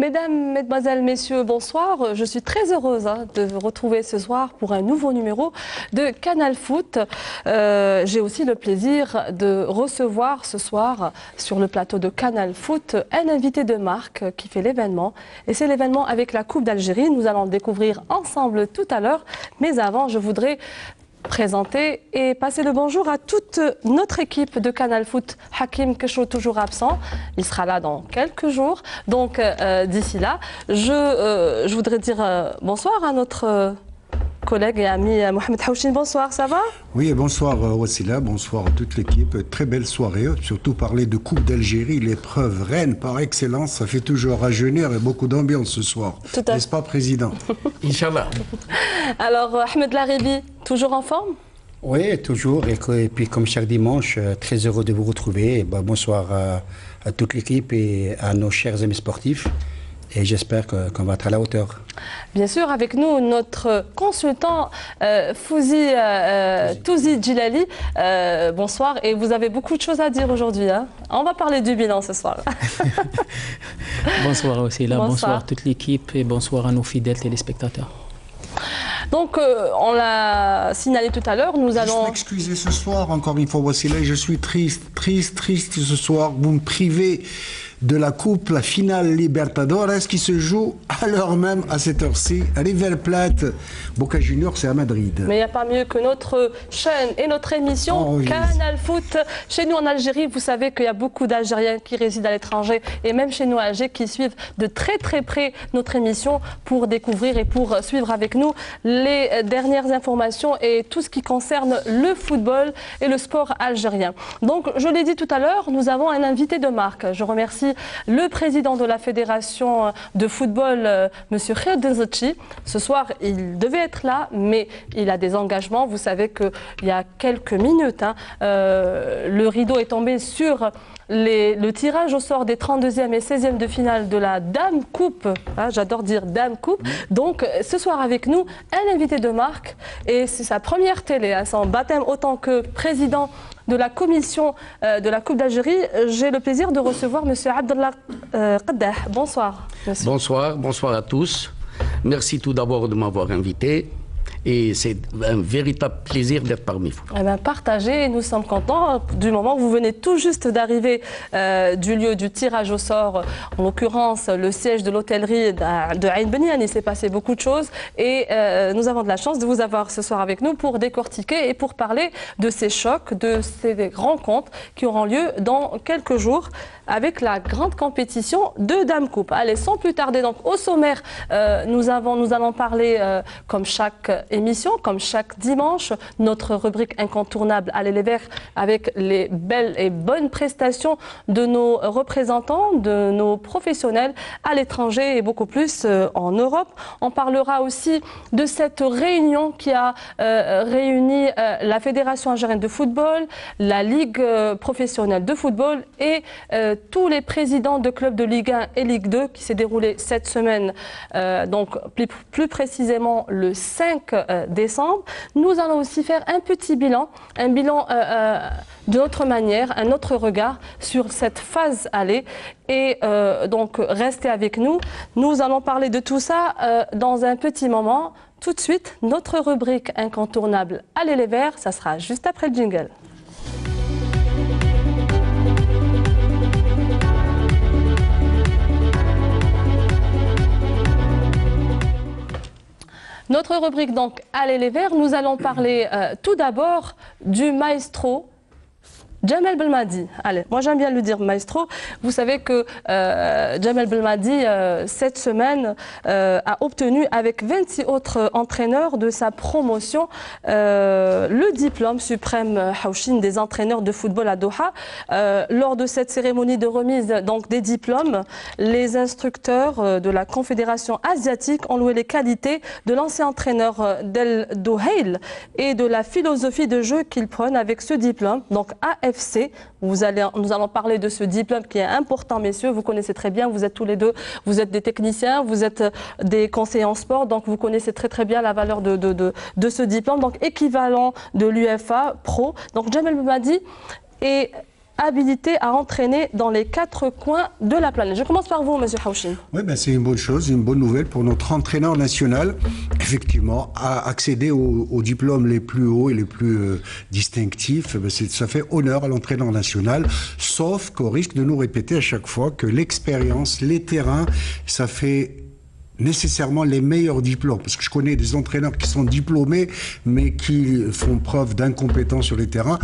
Mesdames, Mesdemoiselles, Messieurs, bonsoir. Je suis très heureuse de vous retrouver ce soir pour un nouveau numéro de Canal Foot. J'ai aussi le plaisir de recevoir ce soir sur le plateau de Canal Foot un invité de marque qui fait l'événement. Et c'est l'événement avec la Coupe d'Algérie. Nous allons le découvrir ensemble tout à l'heure. Mais avant, je voudrais présenter et passer le bonjour à toute notre équipe de Canal Foot. Hakim Kesho, toujours absent, il sera là dans quelques jours. Donc d'ici là, je voudrais dire bonsoir à notre collègue et ami Mohamed Haouchine. Bonsoir, ça va? Oui, bonsoir Wassila, bonsoir à toute l'équipe. Très belle soirée, surtout parler de Coupe d'Algérie, l'épreuve reine par excellence. Ça fait toujours rajeunir et beaucoup d'ambiance ce soir. N'est-ce pas, Président? Inch'Allah. Alors, Ahmed Laribi, toujours en forme? Oui, toujours. Et puis, comme chaque dimanche, très heureux de vous retrouver. Bonsoir à toute l'équipe et à nos chers amis sportifs. Et j'espère qu'on va être à la hauteur. Bien sûr, avec nous, notre consultant Fouzi Touzi Djilali. Bonsoir, et vous avez beaucoup de choses à dire aujourd'hui. Hein. On va parler du bilan ce soir. Bonsoir aussi, là. Bonsoir à toute l'équipe et bonsoir à nos fidèles téléspectateurs. Donc, on l'a signalé tout à l'heure, nous allons... Excusez ce soir, encore une fois, Wassila, je suis triste ce soir. Vous me privez de la coupe, la finale Libertadores qui se joue à l'heure même, à cette heure-ci, à River Plate. Boca Juniors, c'est à Madrid. Mais il n'y a pas mieux que notre chaîne et notre émission Canal Foot. Chez nous en Algérie, vous savez qu'il y a beaucoup d'Algériens qui résident à l'étranger et même chez nous à Alger qui suivent de très très près notre émission pour découvrir et pour suivre avec nous les dernières informations et tout ce qui concerne le football et le sport algérien. Donc, je l'ai dit tout à l'heure, nous avons un invité de marque. Je remercie le président de la fédération de football, M. Khair Denzochi. Ce soir, il devait être là, mais il a des engagements. Vous savez qu'il y a quelques minutes, le rideau est tombé sur le tirage au sort des 32e et 16e de finale de la Dame Coupe. J'adore dire Dame Coupe. Donc, ce soir avec nous, un invité de marque. Et c'est sa première télé, son baptême autant que président de la commission de la Coupe d'Algérie. J'ai le plaisir de recevoir M. Abdallah Qaddah. Bonsoir, monsieur. Bonsoir à tous. Merci tout d'abord de m'avoir invité. Et c'est un véritable plaisir d'être parmi vous. Eh bien, partagez, nous sommes contents du moment où vous venez tout juste d'arriver du lieu du tirage au sort, en l'occurrence le siège de l'hôtellerie de Ain Benian. Il s'est passé beaucoup de choses et nous avons de la chance de vous avoir ce soir avec nous pour décortiquer et pour parler de ces chocs, de ces rencontres qui auront lieu dans quelques jours avec la grande compétition de Dame Coupe. Allez, sans plus tarder, donc au sommaire, nous allons parler comme chaque émission, comme chaque dimanche, notre rubrique incontournable Allez les Verts avec les belles et bonnes prestations de nos représentants, de nos professionnels à l'étranger et beaucoup plus en Europe. On parlera aussi de cette réunion qui a réuni la Fédération algérienne de football, la Ligue professionnelle de football et tous les présidents de clubs de Ligue 1 et Ligue 2 qui s'est déroulé cette semaine, donc plus précisément le 5 décembre. Nous allons aussi faire un petit bilan, de notre manière, un autre regard sur cette phase aller. Et donc, restez avec nous. Nous allons parler de tout ça dans un petit moment. Tout de suite, notre rubrique incontournable Allez les Verts, ça sera juste après le jingle. Notre rubrique donc Allez les Verts, nous allons parler tout d'abord du maestro Djamel Belmadi. Allez, moi j'aime bien le dire maestro. Vous savez que Djamel Belmadi, cette semaine, a obtenu avec 26 autres entraîneurs de sa promotion le diplôme suprême Haouchine des entraîneurs de football à Doha. Lors de cette cérémonie de remise donc, des diplômes, les instructeurs de la Confédération asiatique ont loué les qualités de l'ancien entraîneur d'El Dohail et de la philosophie de jeu qu'il prône avec ce diplôme. Donc AFC. Nous allons parler de ce diplôme qui est important, messieurs. Vous connaissez très bien, vous êtes tous les deux, vous êtes des techniciens, vous êtes des conseillers en sport, donc vous connaissez très très bien la valeur de ce diplôme, donc équivalent de l'UEFA Pro. Donc Djamel Belmadi est habilité à entraîner dans les 4 coins de la planète. Je commence par vous, Monsieur Haouchine. Oui, ben c'est une bonne chose, une bonne nouvelle pour notre entraîneur national, effectivement, à accéder aux diplômes les plus hauts et les plus distinctifs. Ben ça fait honneur à l'entraîneur national, sauf qu'au risque de nous répéter à chaque fois que l'expérience, les terrains, ça fait nécessairement les meilleurs diplômes, parce que je connais des entraîneurs qui sont diplômés mais qui font preuve d'incompétence sur les terrains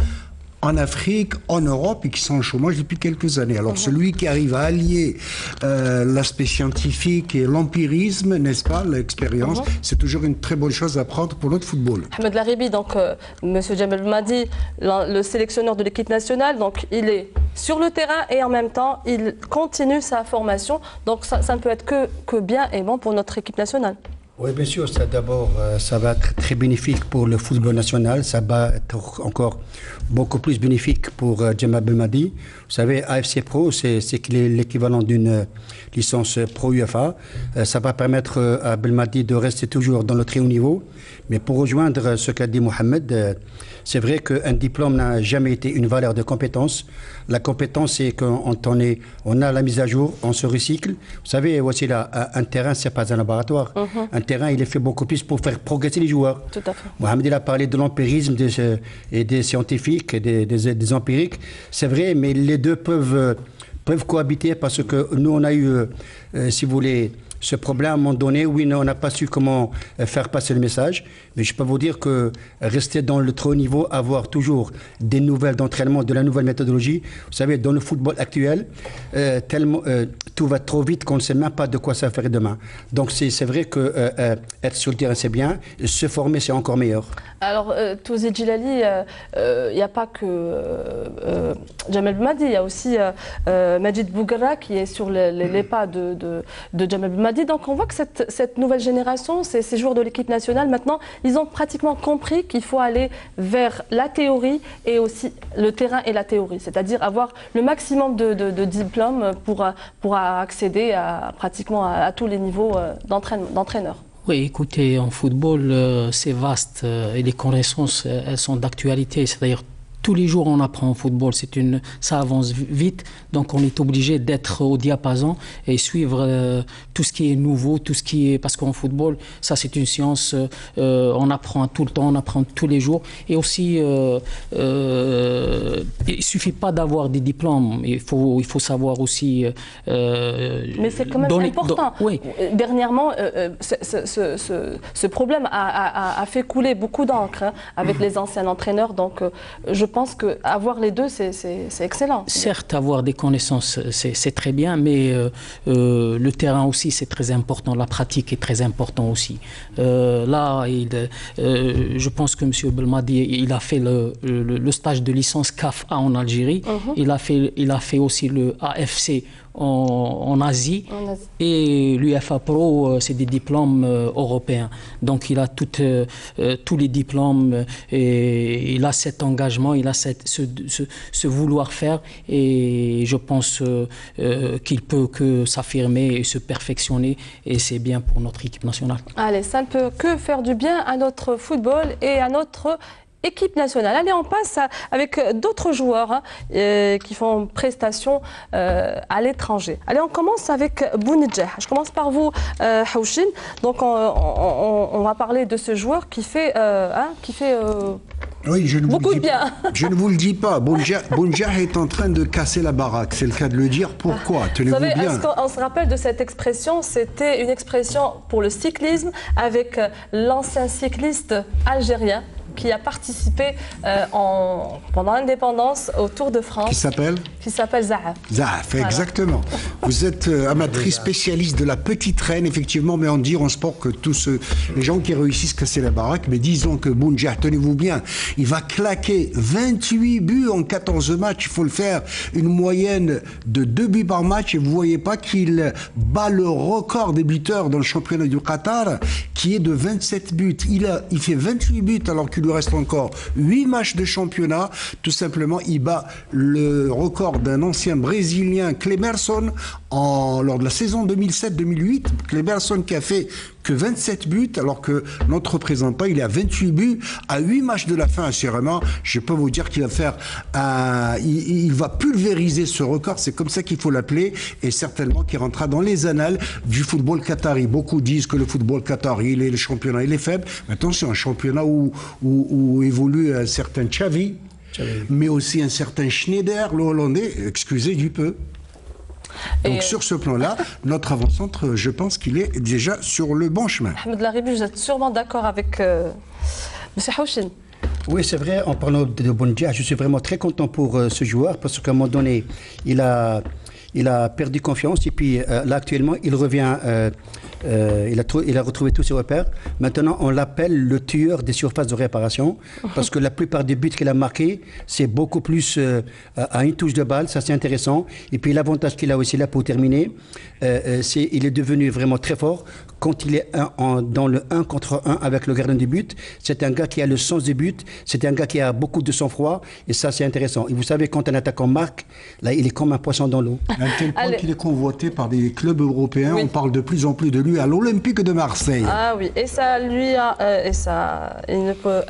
en Afrique, en Europe, et qui sont en chômage depuis quelques années. Alors celui qui arrive à allier l'aspect scientifique et l'empirisme, n'est-ce pas, l'expérience, c'est toujours une très bonne chose à prendre pour notre football. Ahmed Laribi, donc Monsieur Djamel Belmadi, le sélectionneur de l'équipe nationale, donc il est sur le terrain et en même temps il continue sa formation. Donc ça ne peut être que bien et bon pour notre équipe nationale. Oui, bien sûr, d'abord, ça va être très bénéfique pour le football national, ça va être encore beaucoup plus bénéfique pour Djamel Belmadi. Vous savez, AFC Pro, c'est l'équivalent d'une licence Pro UEFA. Ça va permettre à Belmadi de rester toujours dans le très haut niveau. Mais pour rejoindre ce qu'a dit Mohamed, c'est vrai qu'un diplôme n'a jamais été une valeur de compétence. La compétence, c'est on a la mise à jour, on se recycle. Vous savez, voici là, un terrain, c'est pas un laboratoire. Un terrain, il est fait beaucoup plus pour faire progresser les joueurs. Tout à fait. Mohamed, il a parlé de l'empirisme et des scientifiques, et des empiriques. C'est vrai, mais les deux peuvent cohabiter parce que nous, on a eu, si vous voulez, ce problème à un moment donné, oui, on n'a pas su comment faire passer le message. Mais je peux vous dire que rester dans le très haut niveau, avoir toujours des nouvelles d'entraînement, de la nouvelle méthodologie. Vous savez, dans le football actuel, tout va trop vite qu'on ne sait même pas de quoi ça va faire demain. Donc c'est vrai que être sur le terrain, c'est bien. Se former, c'est encore meilleur. Alors, Touzi Djilali, il n'y a pas que Djamel Belmadi, il y a aussi Majid Bouguerra qui est sur les pas de Djamel Belmadi. Donc on voit que cette nouvelle génération, ces joueurs de l'équipe nationale, maintenant, ils ont pratiquement compris qu'il faut aller vers la théorie et aussi le terrain et la théorie. C'est-à-dire avoir le maximum de diplômes pour accéder pratiquement à tous les niveaux d'entraîneur. Oui, écoutez, en football, c'est vaste et les connaissances, elles sont d'actualité. C'est-à-dire tous les jours, on apprend au football, ça avance vite, donc on est obligé d'être au diapason et suivre tout ce qui est nouveau, parce qu'en football, ça c'est une science, on apprend tout le temps, on apprend tous les jours, et aussi, il suffit pas d'avoir des diplômes, il faut savoir aussi. Mais c'est quand même important. Oui. Dernièrement, ce problème a fait couler beaucoup d'encre avec les anciens entraîneurs, donc je pense qu'avoir les deux, c'est excellent. Certes, avoir des connaissances, c'est très bien, mais le terrain aussi, c'est très important. La pratique est très importante aussi. Là, je pense que M. Belmadi, il a fait le stage de licence CAF A en Algérie. Il a fait aussi le AFC en Asie. Et l'UEFA Pro, c'est des diplômes européens. Donc il a tous les diplômes et il a cet engagement, il a ce vouloir faire, et je pense qu'il peut que s'affirmer et se perfectionner, et c'est bien pour notre équipe nationale. Allez, ça ne peut que faire du bien à notre football et à notre équipe nationale. Allez, on passe avec d'autres joueurs qui font prestation à l'étranger. Allez, on commence avec Bounedjah. Je commence par vous, Haouchine. Donc, on va parler de ce joueur qui fait oui, beaucoup de bien. Je ne vous le dis pas. Bounedjah est en train de casser la baraque. C'est le cas de le dire. Pourquoi? Tenez-vous bien. Est-ce qu'on se rappelle de cette expression? C'était une expression pour le cyclisme avec l'ancien cycliste algérien qui a participé pendant l'indépendance au Tour de France. Qui s'appelle Zahaf. Zahaf, exactement. Vous êtes amatrice spécialiste de la petite reine, effectivement, mais on dit en sport que tous les gens qui réussissent à casser la baraque, mais disons que Bounedjah, tenez-vous bien, il va claquer 28 buts en 14 matchs. Il faut le faire une moyenne de 2 buts par match, et vous ne voyez pas qu'il bat le record des buteurs dans le championnat du Qatar, qui est de 27 buts. Il fait 28 buts alors qu'il lui reste encore 8 matchs de championnat. Tout simplement, il bat le record d'un ancien Brésilien, Cleberson, lors de la saison 2007-2008. Cleberson qui a fait que 27 buts, alors que notre représentant, il est à 28 buts, à 8 matchs de la fin, assurément. Je peux vous dire qu'il va faire il va pulvériser ce record, c'est comme ça qu'il faut l'appeler, et certainement qu'il rentrera dans les annales du football qatari. Beaucoup disent que le football qatari, le championnat, il est faible. Mais attention, un championnat où évolue un certain Xavi, mais aussi un certain Schneider, le Hollandais, excusez du peu. Donc sur ce plan-là, notre avant-centre, je pense qu'il est déjà sur le bon chemin. Ahmed Laribi, vous êtes sûrement d'accord avec M. Houchin. Oui, c'est vrai, en parlant de Bounedjah, je suis vraiment très content pour ce joueur parce qu'à un moment donné, il a perdu confiance et puis là actuellement, il revient, il a retrouvé tous ses repères. Maintenant, on l'appelle le tueur des surfaces de réparation parce que la plupart des buts qu'il a marqués, c'est beaucoup plus à une touche de balle, ça c'est intéressant. Et puis l'avantage qu'il a aussi là pour terminer, il est devenu vraiment très fort. Quand il est dans le 1 contre 1 avec le gardien du but, c'est un gars qui a le sens du but, c'est un gars qui a beaucoup de sang-froid, et ça c'est intéressant. Et vous savez, quand un attaquant marque, là il est comme un poisson dans l'eau. À tel point qu'il est convoité par des clubs européens, on parle de plus en plus de lui à l'Olympique de Marseille. Ah oui, et ça lui il ne peut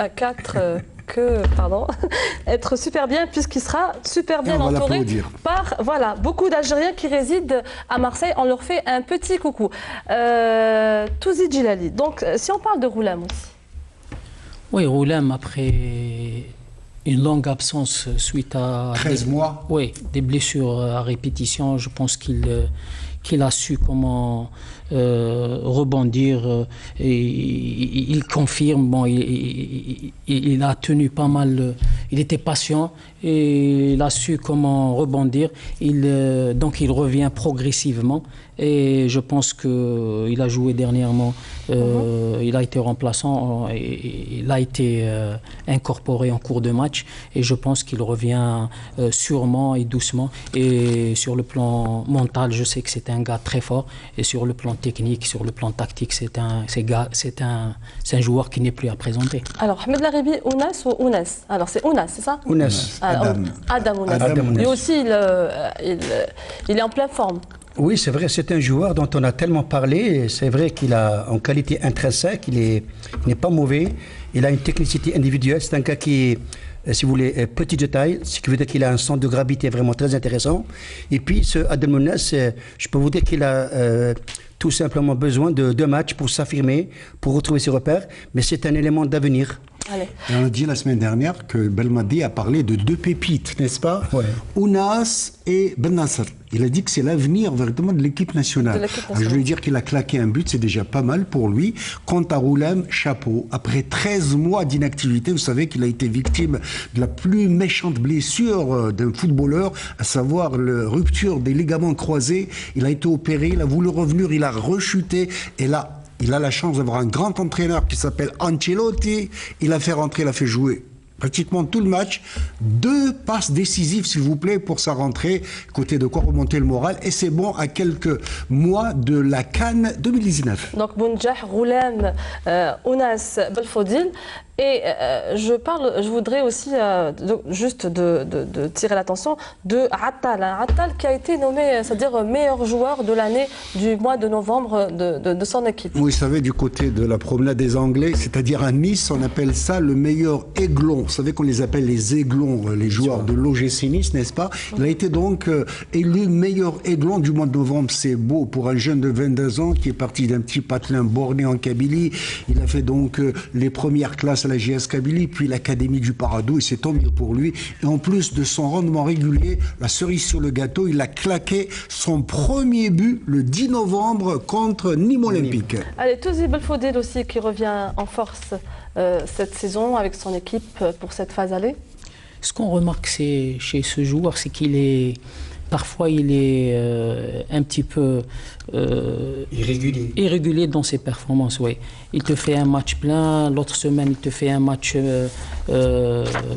être super bien puisqu'il sera super bien entouré par beaucoup d'Algériens qui résident à Marseille. On leur fait un petit coucou. Touzi Djilali. Donc, si on parle de Roulam aussi. Oui, Roulam, après une longue absence suite à 13 mois. Oui, des blessures à répétition, je pense qu'il a su comment rebondir. Et il confirme, bon, il a tenu pas mal, il était patient et il a su comment rebondir. Donc il revient progressivement et je pense qu'il a joué dernièrement, il a été remplaçant, il a été incorporé en cours de match et je pense qu'il revient sûrement et doucement. Et sur le plan mental, je sais que c'est un gars très fort et sur le plan technique, sur le plan tactique, c'est un joueur qui n'est plus à présenter. Alors, Ahmed Laribi, Ounas ou Ounas? Alors, c'est Ounas, c'est ça? Ounas. Adam Ounas. Lui aussi, il est en pleine forme. Oui, c'est vrai, c'est un joueur dont on a tellement parlé. C'est vrai qu'il a, en qualité intrinsèque, il n'est pas mauvais. Il a une technicité individuelle. C'est un gars qui est, si vous voulez, petit de taille, ce qui veut dire qu'il a un centre de gravité vraiment très intéressant. Et puis, ce Adam Ounas, je peux vous dire qu'il a tout simplement besoin de 2 matchs pour s'affirmer, pour retrouver ses repères. Mais c'est un élément d'avenir. Et on a dit la semaine dernière que Belmadi a parlé de 2 pépites, n'est-ce pas? Ounas et Ben Nasser. Il a dit que c'est l'avenir véritablement de l'équipe nationale. Je veux dire qu'il a claqué un but, c'est déjà pas mal pour lui. Quant à Roulam, chapeau. Après 13 mois d'inactivité, vous savez qu'il a été victime de la plus méchante blessure d'un footballeur, à savoir la rupture des ligaments croisés. Il a été opéré, il a voulu revenir, il a rechuté. Et là, il a la chance d'avoir un grand entraîneur qui s'appelle Ancelotti. Il a fait rentrer, il a fait jouer pratiquement tout le match. 2 passes décisives, s'il vous plaît, pour sa rentrée. Côté de quoi remonter le moral. Et c'est bon à quelques mois de la CAN 2019. Donc, Bounedjah, Roulam, Ounas, Belfodil. Et je voudrais aussi juste de tirer l'attention de Attal. Attal qui a été nommé, c'est-à-dire meilleur joueur de l'année du mois de novembre de son équipe. Vous savez, du côté de la promenade des Anglais, c'est-à-dire à Nice, on appelle ça le meilleur aiglon. Vous savez qu'on les appelle les aiglons, les joueurs de l'OGC Nice, n'est-ce pas? Il a été donc élu meilleur aiglon du mois de novembre. C'est beau pour un jeune de 22 ans qui est parti d'un petit patelin borné en Kabylie. Il a fait donc les premières classes à la JS Kabylie, puis l'Académie du Paradou, et c'est tant mieux pour lui. Et en plus de son rendement régulier, la cerise sur le gâteau, il a claqué son premier but le 10 novembre contre Nîmes Olympique. Allez, Touzi Belfodil aussi qui revient en force cette saison avec son équipe pour cette phase aller. Ce qu'on remarque chez ce joueur, c'est qu'il est... Parfois, il est un petit peu irrégulier dans ses performances. Oui. Il te fait un match plein, l'autre semaine il te fait un match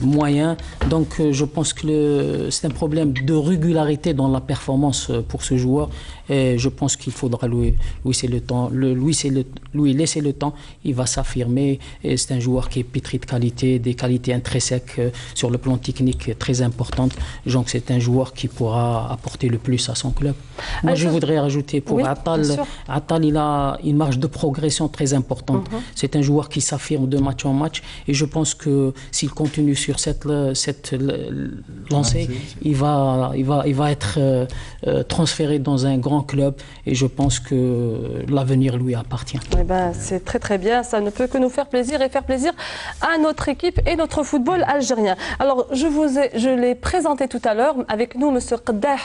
moyen. Donc je pense que c'est un problème de régularité dans la performance pour ce joueur. Et je pense qu'il faudra lui laisser le temps. Lui laisser le temps, il va s'affirmer. Et c'est un joueur qui est pétri de qualité, des qualités intrinsèques sur le plan technique très importantes. Donc c'est un joueur qui pourra apporter le plus à son club. Moi, je voudrais rajouter pour Attal, il a une marge de progression très importante. C'est un joueur qui s'affirme de match en match. Et je pense que s'il continue sur cette lancée, il va être transféré dans un grand club et je pense que l'avenir lui appartient. Eh ben, c'est très très bien, ça ne peut que nous faire plaisir et faire plaisir à notre équipe et notre football algérien. Alors je l'ai présenté tout à l'heure avec nous M. Qaddah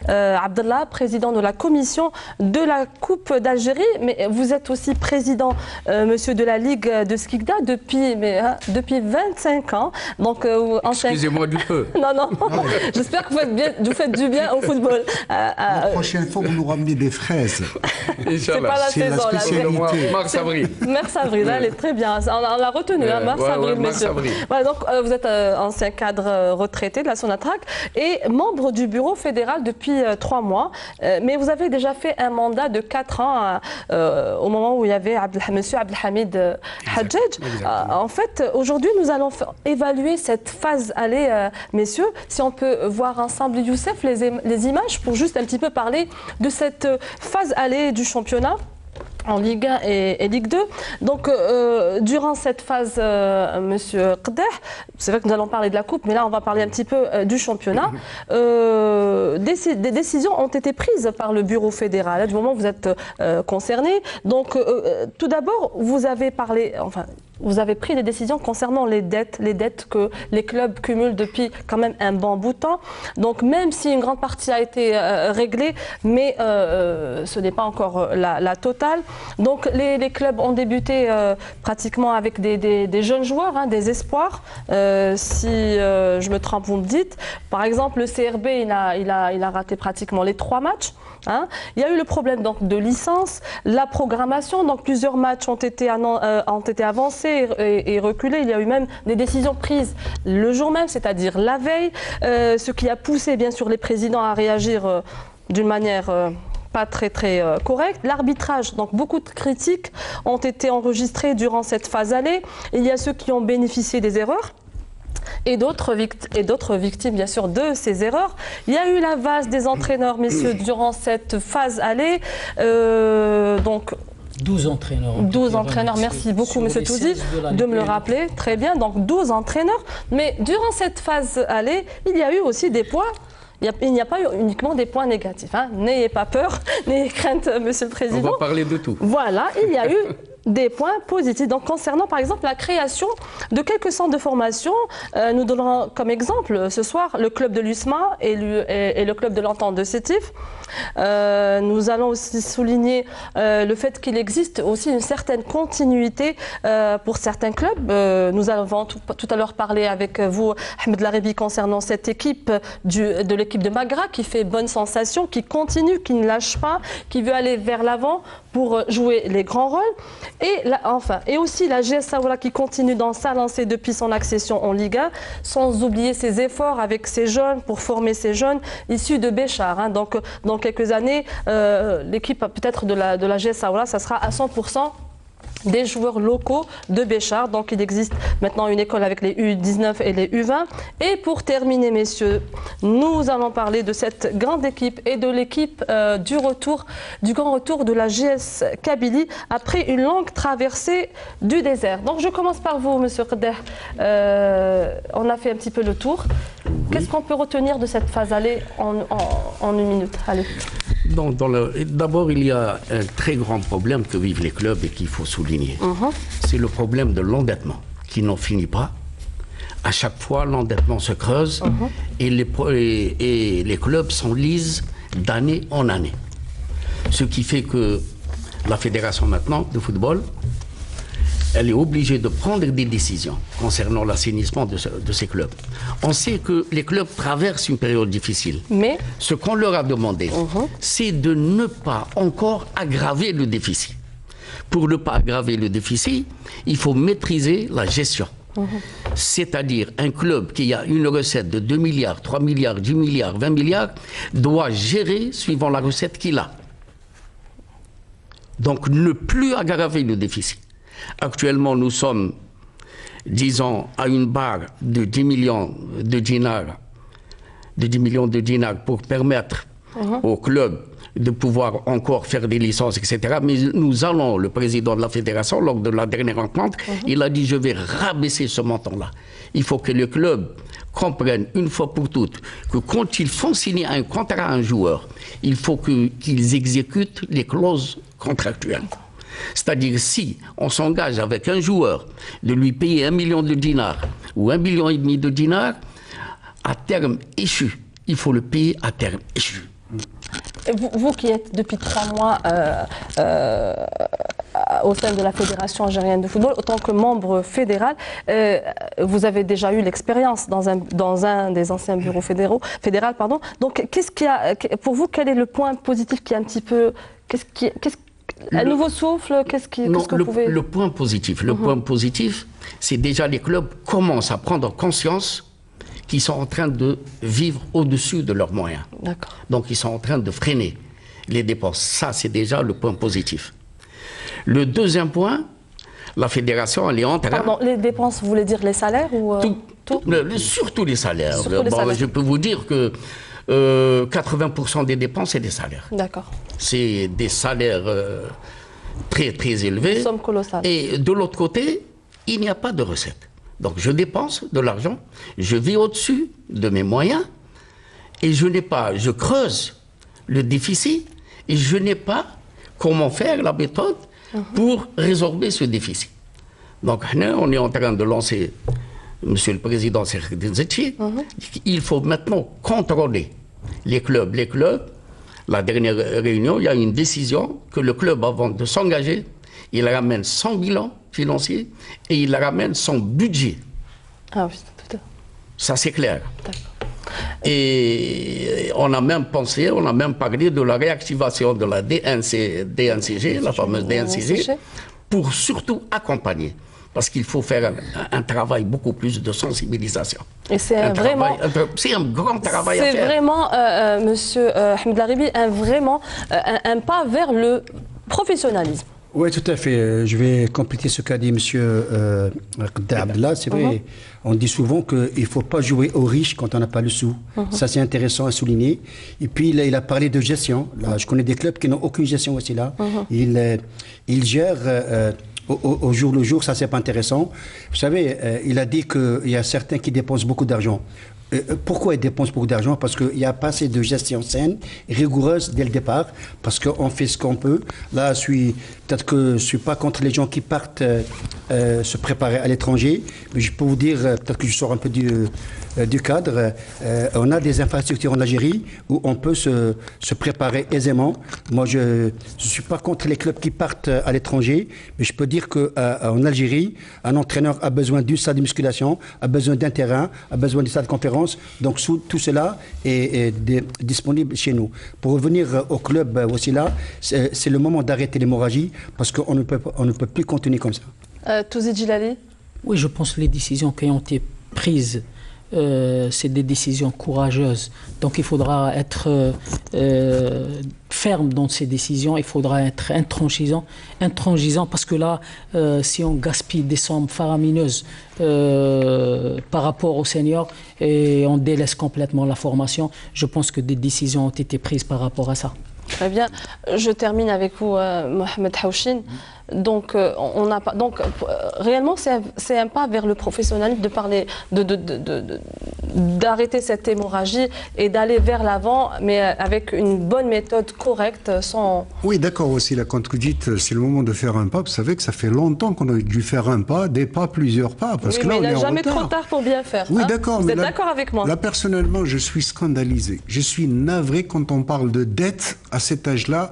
Abdallah, président de la commission de la Coupe d'Algérie, mais vous êtes aussi président monsieur de la Ligue de Skikda depuis 25 ans. Donc excusez-moi du peu. Non, j'espère que vous faites du bien au football. La prochaine fois, vous nous ramenez des fraises. C'est pas la saison la spécialité. Mars-avril. Mars-avril, elle est très bien. On l'a retenu, mars-avril, messieurs. Voilà, donc vous êtes ancien cadre retraité de la Sonatrach et membre du bureau fédéral depuis 3 mois. Mais vous avez déjà fait un mandat de 4 ans au moment où il y avait M. Abdelhamid Hadjadj. En fait, aujourd'hui, nous allons évaluer cette phase aller, messieurs. Si on peut voir ensemble, Youssef, les images pour juste un petit peu parler de cette phase aller du championnat en Ligue 1 et Ligue 2. Donc, durant cette phase, Monsieur Qaddah, c'est vrai que nous allons parler de la Coupe, mais là, on va parler un petit peu du championnat. Des décisions ont été prises par le bureau fédéral, là, du moment où vous êtes concerné. Donc, tout d'abord, vous avez parlé, vous avez pris des décisions concernant les dettes que les clubs cumulent depuis quand même un bon bout de temps. Donc même si une grande partie a été réglée, mais ce n'est pas encore la totale. Donc les clubs ont débuté pratiquement avec des jeunes joueurs, des espoirs. Si je me trompe, vous me dites. Par exemple, le CRB, il a raté pratiquement les 3 matchs. Il y a eu le problème donc, de licence, la programmation, donc plusieurs matchs ont été avancés et reculés. Il y a eu même des décisions prises le jour même, c'est-à-dire la veille, ce qui a poussé bien sûr les présidents à réagir d'une manière pas très correcte. L'arbitrage, donc beaucoup de critiques ont été enregistrées durant cette phase aller. Il y a ceux qui ont bénéficié des erreurs. Et d'autres victimes, bien sûr, de ces erreurs. Il y a eu la vase des entraîneurs, messieurs, durant cette phase aller. Donc, 12 entraîneurs. 12 entraîneurs, merci beaucoup, monsieur Touzi, de me le rappeler. Très bien, donc 12 entraîneurs. Mais durant cette phase aller, il y a eu aussi des points. Il n'y a pas eu uniquement des points négatifs. N'ayez pas peur, n'ayez crainte, monsieur le Président. On va parler de tout. Voilà, il y a eu des points positifs. Donc, concernant par exemple la création de quelques centres de formation, nous donnerons comme exemple ce soir le club de l'USMA et le club de l'Entente de Sétif. Nous allons aussi souligner le fait qu'il existe aussi une certaine continuité pour certains clubs. Nous avons tout à l'heure parlé avec vous, Ahmed Larebi, concernant cette équipe de l'équipe de Magra qui fait bonne sensation, qui continue, qui ne lâche pas, qui veut aller vers l'avant pour jouer les grands rôles. Et aussi la GS Saoura qui continue dans sa lancée depuis son accession en Ligue 1, sans oublier ses efforts avec ces jeunes pour former ces jeunes issus de Béchar. Donc dans quelques années, l'équipe peut-être de la GS Saoura, ça sera à 100% des joueurs locaux de Béchar. Donc il existe maintenant une école avec les U19 et les U20. Et pour terminer, messieurs, nous allons parler de cette grande équipe et de l'équipe du grand retour de la GS Kabylie après une longue traversée du désert. Donc je commence par vous, monsieur Qaddah. On a fait un petit peu le tour. Oui. Qu'est-ce qu'on peut retenir de cette phase aller en une minute? Allez. D'abord, il y a un très grand problème que vivent les clubs et qu'il faut souligner. C'est le problème de l'endettement qui n'en finit pas. À chaque fois, l'endettement se creuse et les clubs s'enlisent d'année en année. Ce qui fait que la fédération maintenant de football elle est obligée de prendre des décisions concernant l'assainissement de ces clubs. On sait que les clubs traversent une période difficile. Mais ce qu'on leur a demandé, c'est de ne pas encore aggraver le déficit. Pour ne pas aggraver le déficit, il faut maîtriser la gestion. C'est-à-dire un club qui a une recette de 2 milliards, 3 milliards, 10 milliards, 20 milliards, doit gérer suivant la recette qu'il a. Donc ne plus aggraver le déficit. Actuellement, nous sommes, disons, à une barre de 10 millions de dinars, pour permettre au club de pouvoir encore faire des licences, etc. Mais nous allons, le président de la fédération, lors de la dernière rencontre, il a dit, je vais rabaisser ce montant-là. Il faut que le club comprenne une fois pour toutes que quand ils font signer un contrat à un joueur, il faut qu'ils exécutent les clauses contractuelles. C'est-à-dire, si on s'engage avec un joueur de lui payer 1 million de dinars ou 1,5 million de dinars, à terme échu, il faut le payer à terme échu. Vous qui êtes depuis 3 mois au sein de la Fédération algérienne de football, autant que membre fédéral, vous avez déjà eu l'expérience dans un des anciens bureaux fédéraux. Donc, pour vous, quel est le point positif qui est un petit peu... un nouveau souffle, le point positif, point positif, c'est déjà les clubs commencent à prendre conscience qu'ils sont en train de vivre au-dessus de leurs moyens. Donc ils sont en train de freiner les dépenses. Ça, c'est déjà le point positif. Le deuxième point, la fédération, elle est en train... Pardon, les dépenses, vous voulez dire les salaires ou surtout les salaires. Surtout les salaires. Je peux vous dire que 80% des dépenses, c'est des salaires. D'accord. C'est des salaires très, très élevés. Une somme colossale. Et de l'autre côté, il n'y a pas de recettes. Donc je dépense de l'argent, je vis au-dessus de mes moyens et je creuse le déficit et je n'ai pas comment faire la méthode pour résorber ce déficit. Donc on est en train de lancer, Monsieur le Président Serhedine Zetchi, il faut maintenant contrôler les clubs. La dernière réunion, il y a une décision que le club, avant de s'engager, il ramène son bilan financier et il ramène son budget. Ah oui, tout à fait. Ça, c'est clair. Et on a même parlé de la réactivation de la DNCG, la fameuse DNCG, pour surtout accompagner. Parce qu'il faut faire un travail beaucoup plus de sensibilisation. Et c'est un grand travail à faire. C'est vraiment, Monsieur Ahmed Laribi, un pas vers le professionnalisme. Oui, tout à fait. Je vais compléter ce qu'a dit M. Abdallah. C'est vrai, on dit souvent qu'il ne faut pas jouer aux riches quand on n'a pas le sou. Ça, c'est intéressant à souligner. Et puis, là, il a parlé de gestion. Là, je connais des clubs qui n'ont aucune gestion aussi là. Ils gèrent au jour le jour, ça, c'est pas intéressant. Vous savez, il a dit qu'il y a certains qui dépensent beaucoup d'argent. Pourquoi ils dépensent beaucoup d'argent? Parce qu'il n'y a pas assez de gestion saine, rigoureuse dès le départ, parce qu'on fait ce qu'on peut. Là, peut-être que je ne suis pas contre les gens qui partent se préparer à l'étranger, mais je peux vous dire, peut-être que je sors un peu du cadre, on a des infrastructures en Algérie où on peut se préparer aisément. Moi, je ne suis pas contre les clubs qui partent à l'étranger, mais je peux dire qu'en Algérie, un entraîneur a besoin d'une salle de musculation, a besoin d'un terrain, a besoin d'une salle de conférence. Donc tout cela est disponible chez nous. Pour revenir au club aussi là, c'est le moment d'arrêter l'hémorragie parce qu'on ne peut plus continuer comme ça. Touzi Djilali? Oui, je pense que les décisions qui ont été prises, c'est des décisions courageuses. Donc il faudra être ferme dans ces décisions, il faudra être intransigeant parce que là, si on gaspille des sommes faramineuses par rapport aux seniors et on délaisse complètement la formation, je pense que des décisions ont été prises par rapport à ça. Très bien. Je termine avec vous, Mohamed Haouchine. Donc, réellement, c'est un pas vers le professionnalisme de parler d'arrêter cette hémorragie et d'aller vers l'avant, mais avec une bonne méthode correcte, sans... Oui, d'accord aussi, là, quand vous dites c'est le moment de faire un pas, vous savez que ça fait longtemps qu'on a dû faire un pas, des pas, plusieurs pas, parce que là, mais on est il en n'est jamais retard. trop tard pour bien faire. Oui, hein. d'accord. Vous mais êtes là, d'accord avec moi? Là, personnellement, je suis scandalisé. Je suis navré quand on parle de dette à cet âge-là.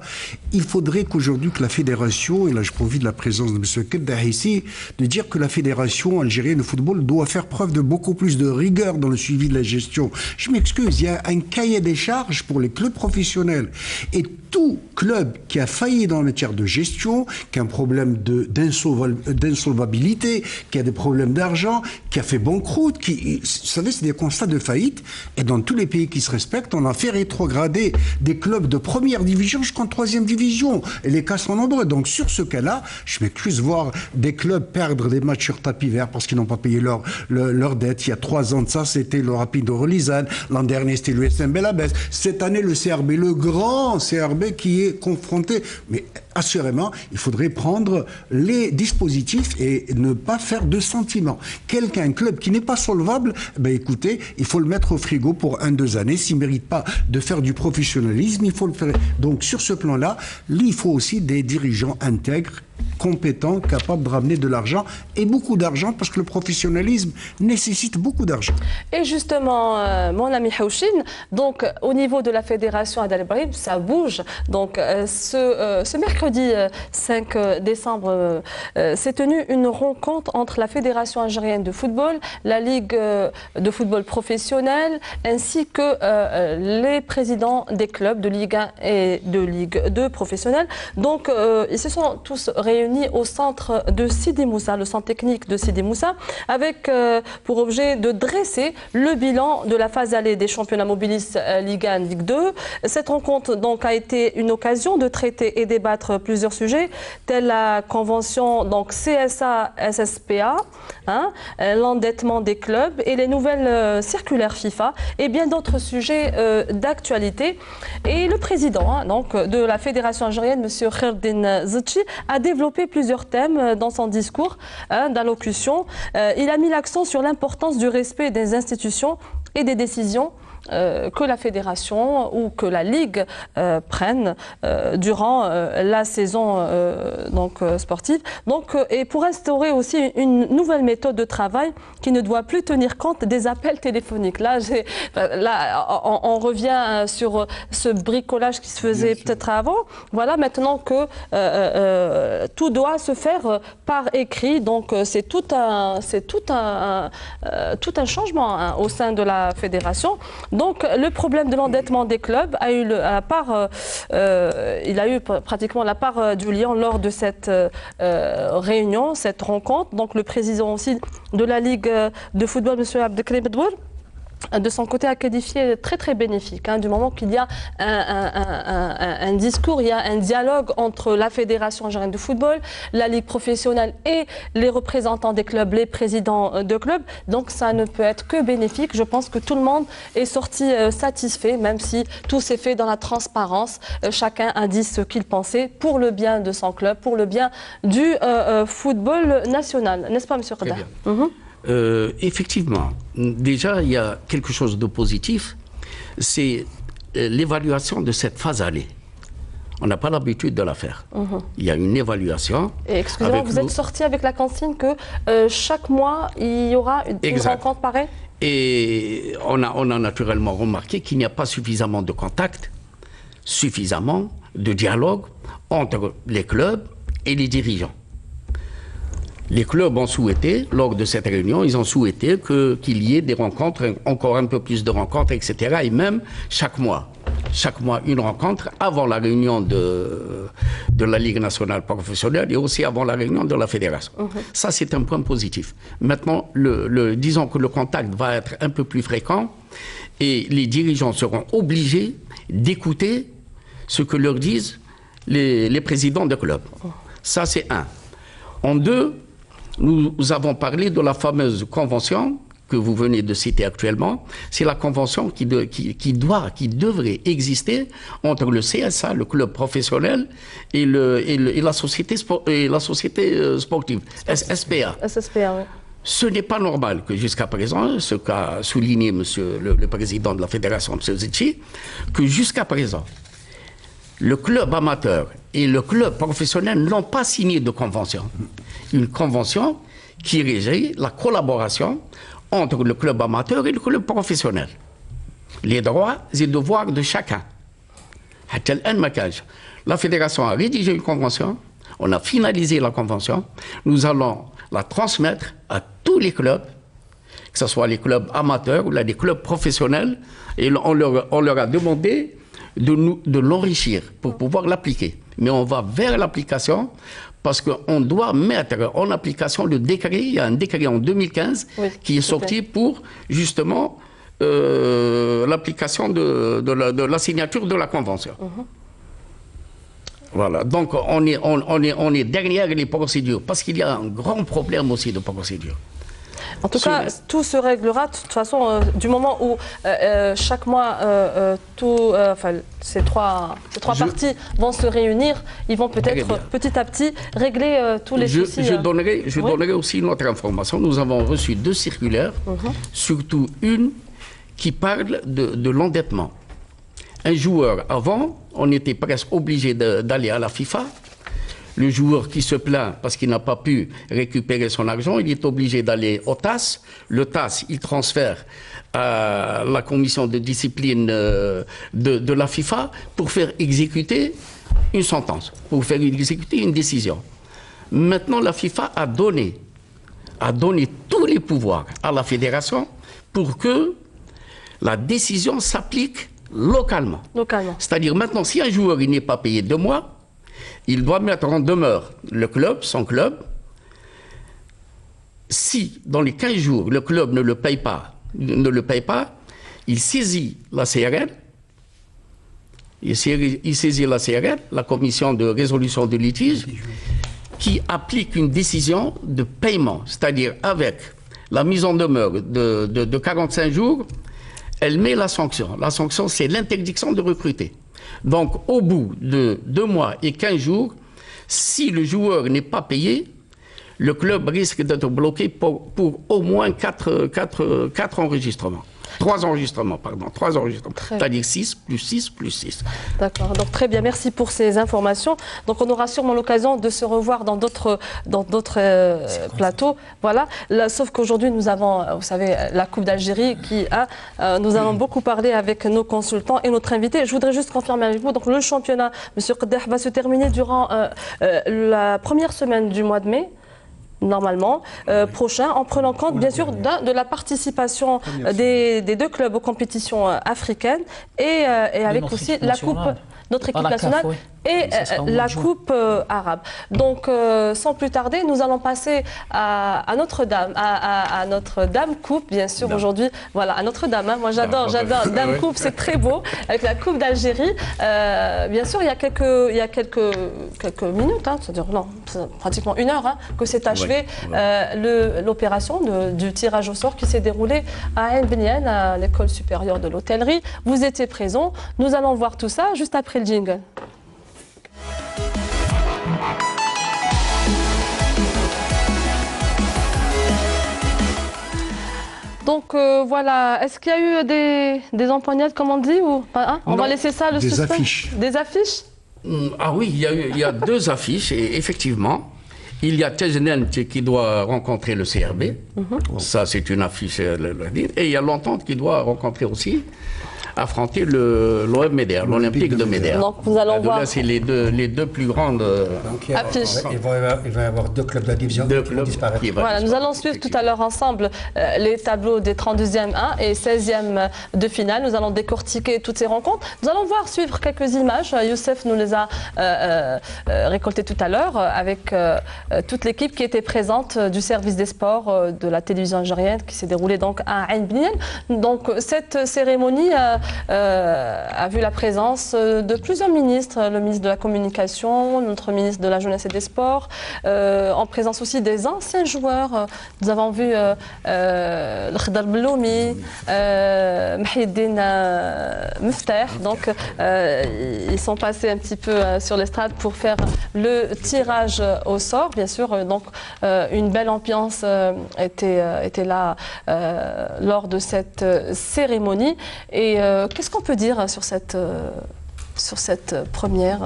Il faudrait qu'aujourd'hui, que la fédération, et là je profite de la présence de M. Keddah ici, de dire que la fédération algérienne de football doit faire preuve de beaucoup plus de rigueur dans le suivi de la gestion. Je m'excuse, il y a un cahier des charges pour les clubs professionnels. Et tout club qui a failli dans la matière de gestion, qui a un problème d'insolvabilité, qui a des problèmes d'argent, qui a fait banqueroute, vous savez, c'est des constats de faillite. Et dans tous les pays qui se respectent, on a fait rétrograder des clubs de première division jusqu'en troisième division. Et les cas sont nombreux. Donc sur ce cas-là, je m'excuse voir des clubs perdre des matchs sur tapis vert parce qu'ils n'ont pas payé leur dette. Il y a 3 ans de ça, c'était le Rapid de Relizane. L'an dernier, c'était l'USM Belabès. Cette année, le CRB, le grand CRB qui est confronté. Mais assurément, il faudrait prendre les dispositifs et ne pas faire de sentiments. Un club qui n'est pas solvable, ben écoutez, il faut le mettre au frigo pour 1-2 années. S'il ne mérite pas de faire du professionnalisme, il faut le faire. Donc sur ce plan-là, il faut aussi des dirigeants intègres, compétents, capables de ramener de l'argent, et beaucoup d'argent, parce que le professionnalisme nécessite beaucoup d'argent. Et justement, mon ami Houchine, donc au niveau de la fédération Adel Ibrahim, ça bouge. Donc ce mercredi 5 décembre s'est tenue une rencontre entre la Fédération algérienne de football, la Ligue de football professionnel, ainsi que les présidents des clubs de Ligue 1 et de Ligue 2 professionnels. Donc ils se sont tous réunis au centre de Sidi Moussa, le centre technique de Sidi Moussa, avec pour objet de dresser le bilan de la phase allée des championnats mobilistes Ligue 1 Ligue 2. Cette rencontre donc a été une occasion de traiter et débattre plusieurs sujets, tels la convention donc CSA-SSPA, l'endettement des clubs et les nouvelles circulaires FIFA et bien d'autres sujets d'actualité. Et le président donc, de la Fédération algérienne, M. Kherdin Zitchi, a développé plusieurs thèmes dans son discours d'allocution. Il a mis l'accent sur l'importance du respect des institutions et des décisions que la fédération ou que la ligue prennent durant la saison sportive. Donc, et pour instaurer aussi une nouvelle méthode de travail qui ne doit plus tenir compte des appels téléphoniques. Là, on revient sur ce bricolage qui se faisait peut-être avant. Voilà, maintenant que tout doit se faire par écrit. Donc, c'est tout un changement au sein de la fédération. Donc, le problème de l'endettement des clubs a eu pratiquement la part du lion lors de cette réunion, cette rencontre. Donc, le président aussi de la Ligue de football, M. Abdelkrim Bedouar, de son côté, a qualifié très très bénéfique, du moment qu'il y a un discours, il y a un dialogue entre la Fédération algérienne de football, la Ligue professionnelle et les représentants des clubs, les présidents de clubs. Donc ça ne peut être que bénéfique. Je pense que tout le monde est sorti satisfait, même si tout s'est fait dans la transparence. Chacun a dit ce qu'il pensait pour le bien de son club, pour le bien du football national. N'est-ce pas, M. Kheddah? Effectivement, déjà il y a quelque chose de positif, c'est l'évaluation de cette phase allée. On n'a pas l'habitude de la faire. Il y a une évaluation. Et excusez-moi, vous êtes sorti avec la consigne que chaque mois il y aura une rencontre pareille? Et on a naturellement remarqué qu'il n'y a pas suffisamment de contact, suffisamment de dialogue entre les clubs et les dirigeants. Les clubs ont souhaité, lors de cette réunion, ils ont souhaité qu'il y ait des rencontres, encore un peu plus de rencontres, etc. Et même chaque mois une rencontre avant la réunion de la Ligue nationale professionnelle et aussi avant la réunion de la fédération. Ça, c'est un point positif. Maintenant, disons que le contact va être un peu plus fréquent et les dirigeants seront obligés d'écouter ce que leur disent les présidents de clubs. Ça, c'est un. En deux, nous avons parlé de la fameuse convention que vous venez de citer actuellement. C'est la convention qui devrait exister entre le CSA, le club professionnel, et la société sportive, SPA. SSPA, oui. Ce n'est pas normal que jusqu'à présent, ce qu'a souligné monsieur le président de la fédération, M. Zetchi, que jusqu'à présent, le club amateur et le club professionnel n'ont pas signé de convention. Une convention qui régit la collaboration entre le club amateur et le club professionnel. Les droits et devoirs de chacun. La fédération a rédigé une convention, on a finalisé la convention, nous allons la transmettre à tous les clubs, que ce soit les clubs amateurs ou les clubs professionnels, et on leur a demandé de l'enrichir pour pouvoir l'appliquer. Mais on va vers l'application parce qu'on doit mettre en application le décret. Il y a un décret en 2015 qui est sorti pour justement l'application de la signature de la convention. Voilà, donc on est derrière les procédures parce qu'il y a un grand problème aussi de procédure. En tout cas, tout se réglera de toute façon du moment où chaque mois, ces trois parties vont se réunir. Ils vont peut-être petit à petit régler tous les soucis. Je donnerai aussi une autre information. Nous avons reçu 2 circulaires, surtout une qui parle de l'endettement. Un joueur, avant, on était presque obligé d'aller à la FIFA. Le joueur qui se plaint parce qu'il n'a pas pu récupérer son argent, il est obligé d'aller au TAS. Le TAS, il transfère à la commission de discipline de la FIFA pour faire exécuter une sentence, pour faire exécuter une décision. Maintenant, la FIFA a donné tous les pouvoirs à la fédération pour que la décision s'applique localement. C'est-à-dire maintenant, si un joueur n'est pas payé 2 mois, il doit mettre en demeure le club, son club. Si, dans les 15 jours, le club ne le paye pas, il saisit la CRL, la commission de résolution de litige, qui applique une décision de paiement, c'est-à-dire avec la mise en demeure de 45 jours, elle met la sanction. La sanction, c'est l'interdiction de recruter. Donc, au bout de 2 mois et 15 jours, si le joueur n'est pas payé, le club risque d'être bloqué pour au moins 4 enregistrements. 3 enregistrements, pardon. 3 enregistrements. C'est-à-dire 6 plus 6 plus 6. D'accord. Donc, très bien. Merci pour ces informations. Donc, on aura sûrement l'occasion de se revoir dans d'autres plateaux. Voilà. Là, sauf qu'aujourd'hui, nous avons, vous savez, la Coupe d'Algérie qui nous allons beaucoup parler avec nos consultants et notre invité. Je voudrais juste confirmer avec vous. Donc, le championnat, M. Qaddeh, va se terminer durant la première semaine du mois de mai. Normalement, prochain, en prenant compte bien sûr de la participation des 2 clubs aux compétitions africaines et avec aussi la Coupe, notre équipe nationale et la Coupe arabe. Donc, sans plus tarder, nous allons passer à Notre-Dame, à Notre-Dame Coupe, bien sûr, aujourd'hui. Voilà, à Notre-Dame. Hein. Moi, j'adore Dame Coupe, c'est très beau, avec la Coupe d'Algérie. Bien sûr, il y a quelques minutes, hein, c'est-à-dire pratiquement 1 heure, hein, que s'est achevée l'opération du tirage au sort qui s'est déroulée à Ain Bniane, à l'école supérieure de l'hôtellerie. Vous étiez présents. Nous allons voir tout ça juste après le jingle. Donc voilà, est-ce qu'il y a eu des empoignades, comme on dit, ou pas, hein? On va laisser ça, le suspense. Des affiches. Des affiches? Ah oui, il y a 2 affiches, et effectivement, il y a Tejnen qui doit rencontrer le CRB, ça c'est une affiche, et il y a l'Entente qui doit rencontrer aussi, affronter l'OM Médère, l'Olympique de Médère. Donc nous allons voir. Là, c'est les deux plus grandes affiches. Il va y avoir 2 clubs de la division qui vont disparaître. Voilà, nous allons suivre tout à l'heure ensemble les tableaux des 32e 1 et 16e de finale. Nous allons décortiquer toutes ces rencontres. Nous allons suivre quelques images. Youssef nous les a récoltées tout à l'heure avec toute l'équipe qui était présente du service des sports de la télévision algérienne qui s'est déroulée donc à Ain Bniane. Donc cette cérémonie a vu la présence de plusieurs ministres, le ministre de la Communication, notre ministre de la Jeunesse et des Sports, en présence aussi des anciens joueurs. Nous avons vu Khadar Beloumi, Mahidine Mufter. Donc, ils sont passés un petit peu sur l'estrade pour faire le tirage au sort. Bien sûr, donc, une belle ambiance était là lors de cette cérémonie. Et qu'est-ce qu'on peut dire sur cette première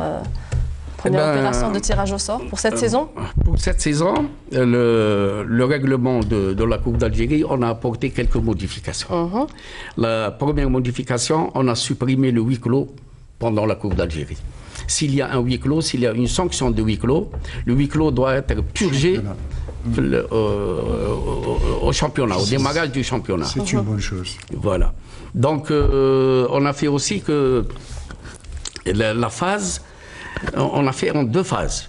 opération de tirage au sort pour cette saison? Pour cette saison, le règlement de la Coupe d'Algérie, on a apporté quelques modifications. La première modification, on a supprimé le huis clos pendant la Coupe d'Algérie. S'il y a un huis clos, s'il y a une sanction de huis clos, le huis clos doit être purgé au championnat, au démarrage du championnat. C'est une bonne chose. Voilà. Donc, on a fait aussi que la phase, on a fait en deux phases.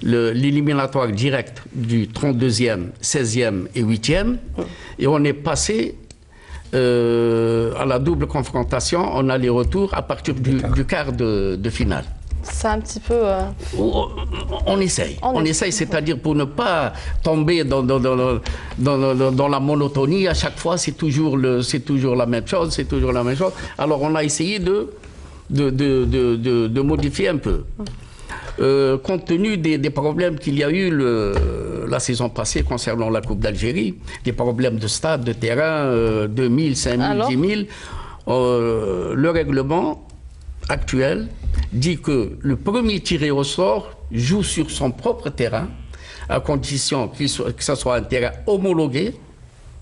L'éliminatoire direct du 32e, 16e et 8e. Et on est passé à la double confrontation en aller-retour à partir du quart de finale. C'est un petit peu... On essaye. On essaye, c'est-à-dire pour ne pas tomber dans la monotonie. À chaque fois, c'est toujours la même chose, c'est toujours la même chose. Alors, on a essayé de modifier un peu. Compte tenu des problèmes qu'il y a eu la saison passée concernant la Coupe d'Algérie, des problèmes de stade, de terrain, 2000, 5000, 10 000, le règlement actuel dit que le premier tiré au sort joue sur son propre terrain, à condition que ce soit un terrain homologué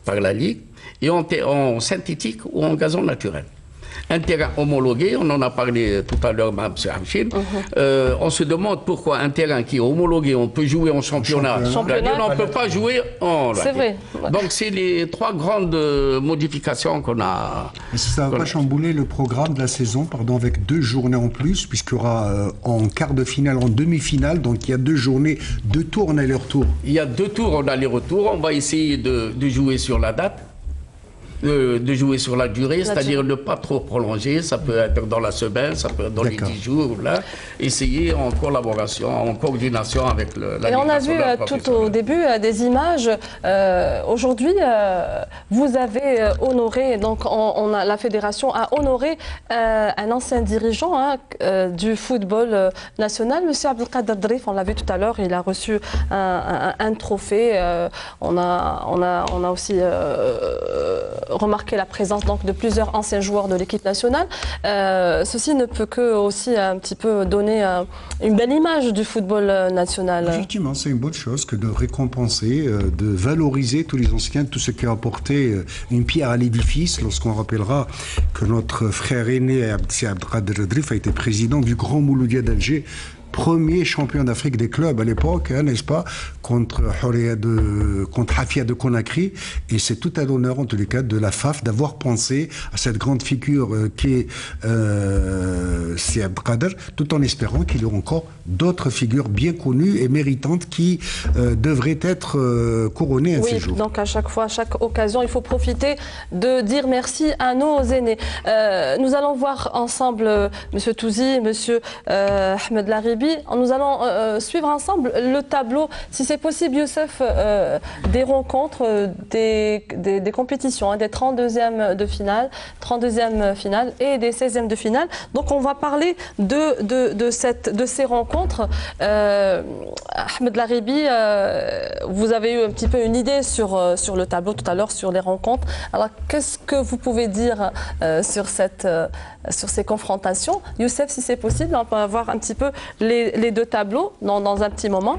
par la Ligue, et en synthétique ou en gazon naturel. Un terrain homologué, on en a parlé tout à l'heure, M. Hamchine. On se demande pourquoi un terrain qui est homologué, on peut jouer en championnat. On ne peut pas jouer en... C'est vrai. Donc, c'est les trois grandes modifications qu'on a... Mais ça ne va pas chambouler le programme de la saison, avec 2 journées en plus, puisqu'il y aura en quart de finale, en demi-finale, donc il y a 2 journées, 2 tours en aller-retour. Il y a 2 tours en aller-retour. On va essayer de jouer sur la date. De jouer sur la durée, c'est-à-dire ne pas trop prolonger, ça peut être dans la semaine, ça peut être dans les 10 jours, là, essayer en collaboration, en coordination avec la Ligue nationale. Et on a vu tout au début des images. Aujourd'hui, vous avez honoré, donc la fédération a honoré un ancien dirigeant du football national, M. Abdelkader Drif. On l'a vu tout à l'heure, il a reçu un trophée. On a aussi remarqué la présence donc de plusieurs anciens joueurs de l'équipe nationale. Ceci ne peut que aussi un petit peu donner une belle image du football national. Effectivement, c'est une bonne chose que de récompenser, de valoriser tous les anciens, tout ce qui a apporté une pierre à l'édifice. Lorsqu'on rappellera que notre frère aîné Abdelkader Drif a été président du Grand Mouloudia d'Alger, premier champion d'Afrique des clubs à l'époque, n'est-ce pas, contre Hafia de Conakry. Et c'est tout à l'honneur, en tous les cas, de la FAF d'avoir pensé à cette grande figure qui est Abdelkader, tout en espérant qu'il y aura encore d'autres figures bien connues et méritantes qui devraient être couronnées un de ces jours. Donc à chaque fois, à chaque occasion, il faut profiter de dire merci à nos aînés. Nous allons voir ensemble M. Touzi, M. Ahmed Laribi. Nous allons suivre ensemble le tableau, si c'est possible, Youssef, des rencontres, des compétitions, des 32e de finale, 32e finale et des 16e de finale. Donc on va parler de ces rencontres. Ahmed Laribi, vous avez eu un petit peu une idée sur le tableau tout à l'heure, sur les rencontres. Alors qu'est-ce que vous pouvez dire sur ces confrontations? Youssef, si c'est possible, on peut avoir un petit peu les 2 tableaux dans un petit moment.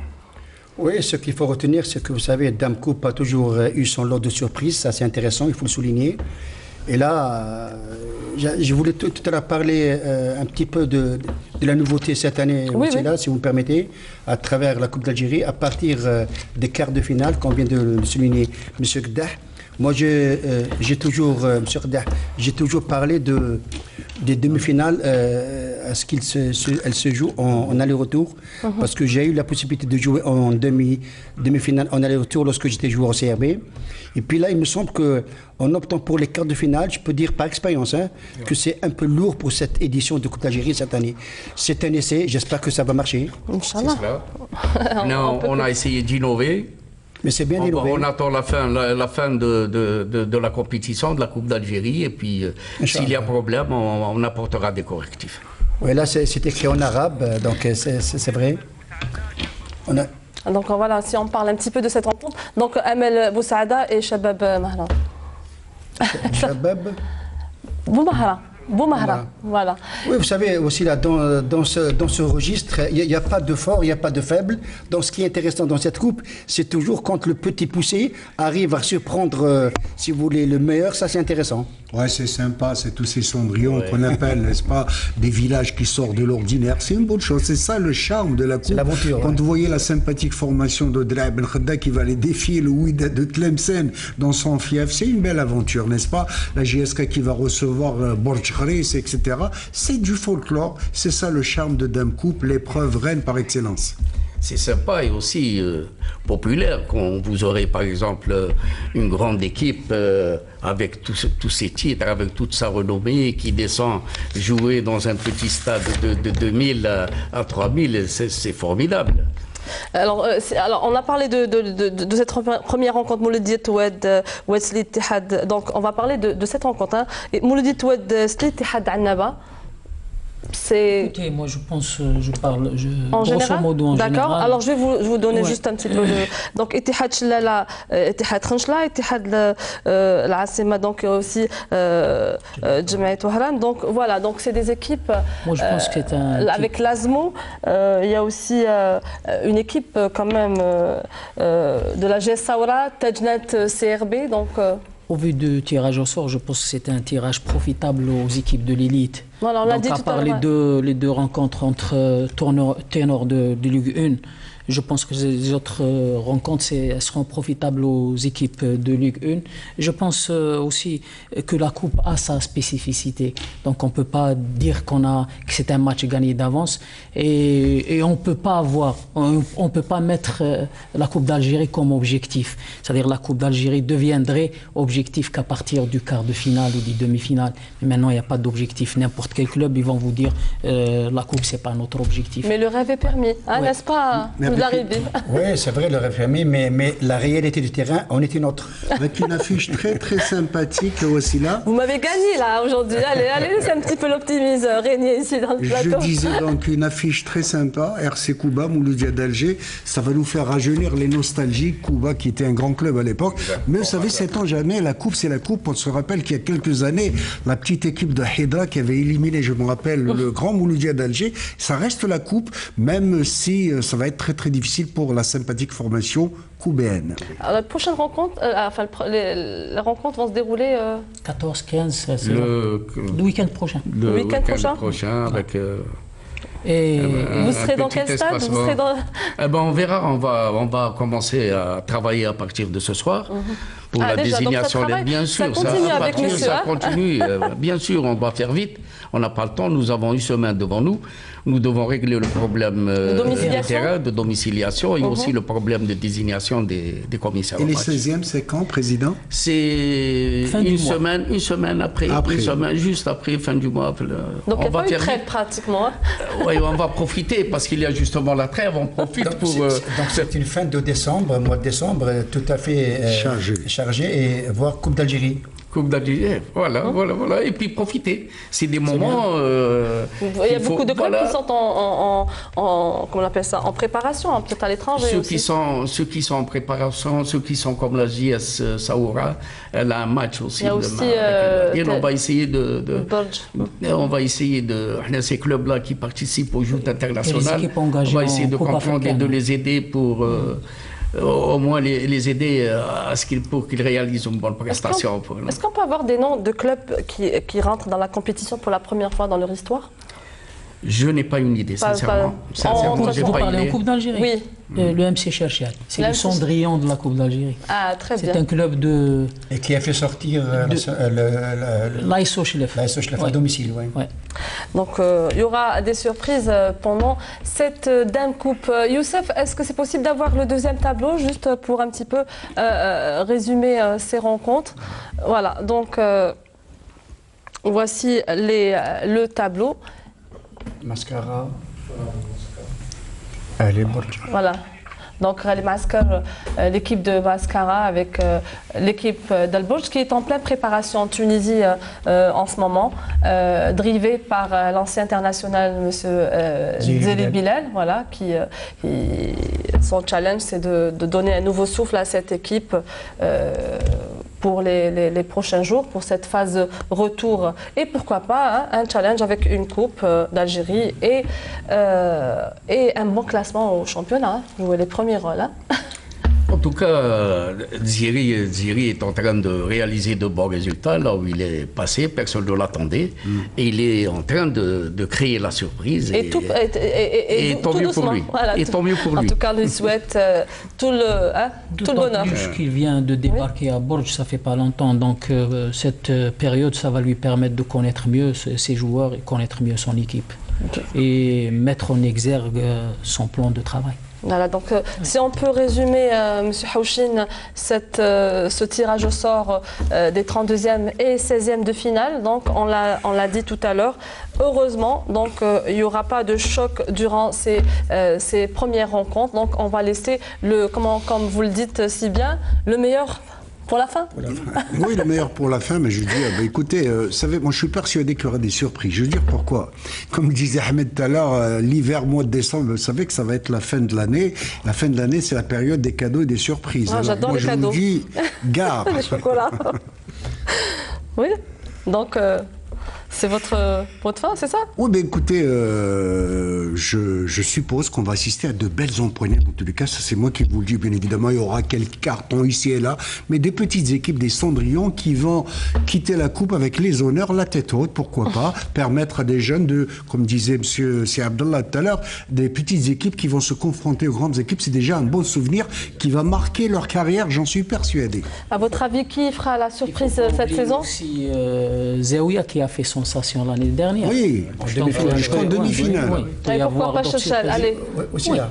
Oui, ce qu'il faut retenir, c'est que vous savez, Dame Coupe a toujours eu son lot de surprises, ça c'est intéressant, il faut le souligner. Et là, je voulais tout à l'heure parler un petit peu de la nouveauté cette année, là, si vous me permettez, à travers la Coupe d'Algérie, à partir des quarts de finale, qu'on vient de le souligner, M. Gdah. Moi, j'ai toujours parlé des demi-finales elle se joue en aller-retour, parce que j'ai eu la possibilité de jouer en demi-finale en aller-retour lorsque j'étais joueur au CRB. Et puis là, il me semble qu'en optant pour les quarts de finale, je peux dire par expérience que c'est un peu lourd pour cette édition de Coupe d'Algérie cette année. C'est un essai, j'espère que ça va marcher. Inch'Allah. On a essayé d'innover. Mais c'est bien d'innover. On attend la fin de la compétition, de la Coupe d'Algérie, et puis s'il y a problème, on apportera des correctifs. Oui, là c'est écrit en arabe, donc c'est vrai. Donc voilà, si on parle un petit peu de cette rencontre, donc Amel Boussaada et Shabab Mahra. Shabab Boumahra, voilà. Oui, vous savez aussi là, dans ce registre, il n'y a pas de fort, il n'y a pas de faible. Donc ce qui est intéressant dans cette coupe, c'est toujours quand le petit poussé arrive à surprendre, si vous voulez, le meilleur, ça c'est intéressant. Ouais, c'est sympa, c'est tous ces cendrillons qu'on appelle, n'est-ce pas, des villages qui sortent de l'ordinaire. C'est une bonne chose, c'est ça le charme de la coupe. C'est l'aventure. Quand vous voyez la sympathique formation de Drab El Khadda qui va aller défier le Wydad de Tlemcen dans son fief, c'est une belle aventure, n'est-ce pas? La JSK qui va recevoir Borj Kharis, etc. C'est du folklore, c'est ça le charme de Dame Coupe, l'épreuve reine par excellence. C'est sympa et aussi populaire quand vous aurez par exemple une grande équipe avec tous ces titres, avec toute sa renommée qui descend jouer dans un petit stade de 2000 à 3000, c'est formidable. Alors, on a parlé de cette première rencontre, Mouloudiyat Oued Slit Ittihad. Donc, on va parler de cette rencontre. Mouloudiyat Oued Slit Ittihad Annaba. Écoutez, moi je pense, je parle en grosso général. modo en général. D'accord, alors je vais vous donner juste un petit peu de... Donc Ittihad Chlala, Ittihad Khanchla, Ittihad l'Assima, donc aussi Jemaïat Wahran. Donc voilà, donc c'est des équipes... Moi je pense que c'est un... Avec l'ASMO, il y a aussi une équipe quand même de la GS Saoura, Tajnat CRB, donc... Au vu du tirage au sort, je pense que c'est un tirage profitable aux équipes de l'élite. Voilà, on l'a donc, dit à tout part à l'heure. les deux rencontres entre ténors de Ligue 1, je pense que les autres rencontres elles seront profitables aux équipes de Ligue 1. Je pense aussi que la Coupe a sa spécificité. Donc on ne peut pas dire que c'est un match gagné d'avance. Et on ne peut pas mettre la Coupe d'Algérie comme objectif. C'est-à-dire la Coupe d'Algérie deviendrait objectif qu'à partir du quart de finale ou du demi-finale. Mais maintenant, il n'y a pas d'objectif. N'importe quel club, ils vont vous dire la Coupe, ce n'est pas notre objectif. Mais le rêve est permis, hein, Ouais. n'est-ce pas? Oui, c'est vrai, le référé, mais la réalité du terrain en est une autre. Avec une affiche très très sympathique aussi là. Vous m'avez gagné là aujourd'hui. Allez, c'est un petit peu l'optimisme régner ici dans le plateau. Je disais donc une affiche très sympa, RC Kouba, Mouloudia d'Alger. Ça va nous faire rajeunir les nostalgiques. Kouba qui était un grand club à l'époque. Mais vous savez, 7 ans jamais, la coupe c'est la coupe. On se rappelle qu'il y a quelques années, la petite équipe de Hydra qui avait éliminé, je me rappelle, le grand Mouloudia d'Alger. Ça reste la coupe, même si ça va être très très difficile pour la sympathique formation coubéenne. Alors, la prochaine rencontre, les rencontres vont se dérouler 14-15, c'est le week-end prochain. Le week-end prochain avec... Et vous serez dans quel stade? Vous serez dans... On verra, on va commencer à travailler à partir de ce soir pour la déjà, désignation. Donc bien sûr, ça continue avec monsieur. Ça continue. Bien sûr, on doit faire vite. On n'a pas le temps. Nous avons une semaine devant nous. Nous devons régler le problème de domiciliation et aussi le problème de désignation des commissaires. Et les 16e, c'est quand, Président? C'est une semaine après, juste après fin du mois. Donc il n'y a pas eu de trêve pratiquement. Oui, on va profiter parce qu'il y a justement la trêve. On profite donc, pour... Donc c'est une fin de décembre, mois de décembre, tout à fait chargé et voire Coupe d'Algérie. Coupe d'Algérie, voilà. Et puis profiter. C'est des moments... il y a beaucoup de clubs qui sont comment on appelle ça, en préparation, hein, peut-être à l'étranger aussi. Ceux qui sont en préparation, ceux qui sont comme la JS Saoura, elle a un match aussi. Il y a aussi... on va essayer ces clubs-là qui participent aux joutes internationales, on va essayer de comprendre et de les aider pour... au moins les aider pour qu'ils réalisent une bonne prestation. Est-ce qu'on peut avoir des noms de clubs qui rentrent dans la compétition pour la première fois dans leur histoire? Je n'ai pas une idée, sincèrement. Sincèrement, j'ai Vous pas parlez en idée. Coupe d'Algérie. Oui. Le MC Cherchad. C'est le Cendrillon de la Coupe d'Algérie. Ah, très bien. C'est un club de Et qui a fait sortir l'ASO Chlef. l'ASO à domicile. Ouais. Ouais. Donc, il y aura des surprises pendant cette Dame Coupe. Youssef, est-ce que c'est possible d'avoir le deuxième tableau, juste pour un petit peu résumer ces rencontres? Voilà, donc voici le tableau. Mascara. Allez, Borja. Voilà. Donc, l'équipe de Mascara avec l'équipe d'Al-Bouj qui est en pleine préparation en Tunisie en ce moment, drivée par l'ancien international M. Zéli Bilal, voilà, son challenge c'est de donner un nouveau souffle à cette équipe pour les prochains jours, pour cette phase de retour. Et pourquoi pas un challenge avec une coupe d'Algérie et un bon classement au championnat, jouer les premiers rôles. En tout cas, Ziri est en train de réaliser de bons résultats. Là où il est passé, personne ne l'attendait. Et il est en train de créer la surprise. Et tant mieux pour lui. Voilà, et tant mieux pour lui. En tout cas, on lui souhaite tout le bonheur. Qu'il vient de débarquer à Bourges, ça fait pas longtemps. Donc cette période, ça va lui permettre de connaître mieux ses joueurs et connaître mieux son équipe. Okay. Et mettre en exergue son plan de travail. Voilà, donc si on peut résumer, M. Houchine, ce tirage au sort des 32e et 16e de finale, donc on l'a dit tout à l'heure, heureusement, donc il n'y aura pas de choc durant ces premières rencontres, donc on va laisser, comme vous le dites si bien, le meilleur pour la fin. Oui, le meilleur pour la fin, mais je dis, écoutez, savez, moi je suis persuadé qu'il y aura des surprises. Je veux dire pourquoi. Comme disait Ahmed tout à l'heure, l'hiver, mois de décembre, vous savez que ça va être la fin de l'année. La fin de l'année, c'est la période des cadeaux et des surprises. Ah, j'adore les cadeaux. Je vous dis, gare. Les chocolats. Oui, donc c'est votre fin, c'est ça? Oui, mais écoutez, je suppose qu'on va assister à de belles empoignades. En tous les cas, ça c'est moi qui vous le dis, bien évidemment. Il y aura quelques cartons ici et là, mais des petites équipes, des Cendrillons qui vont quitter la coupe avec les honneurs, la tête haute, pourquoi pas, permettre à des jeunes de, comme disait M. Abdallah tout à l'heure, des petites équipes qui vont se confronter aux grandes équipes. C'est déjà un bon souvenir qui va marquer leur carrière, j'en suis persuadé. À votre avis, qui fera la surprise cette saison? Aussi Zaouia qui a fait sensation l'année dernière. Oui, jusqu'en demi-finale. Oui. Pourquoi pas Chachal? Allez.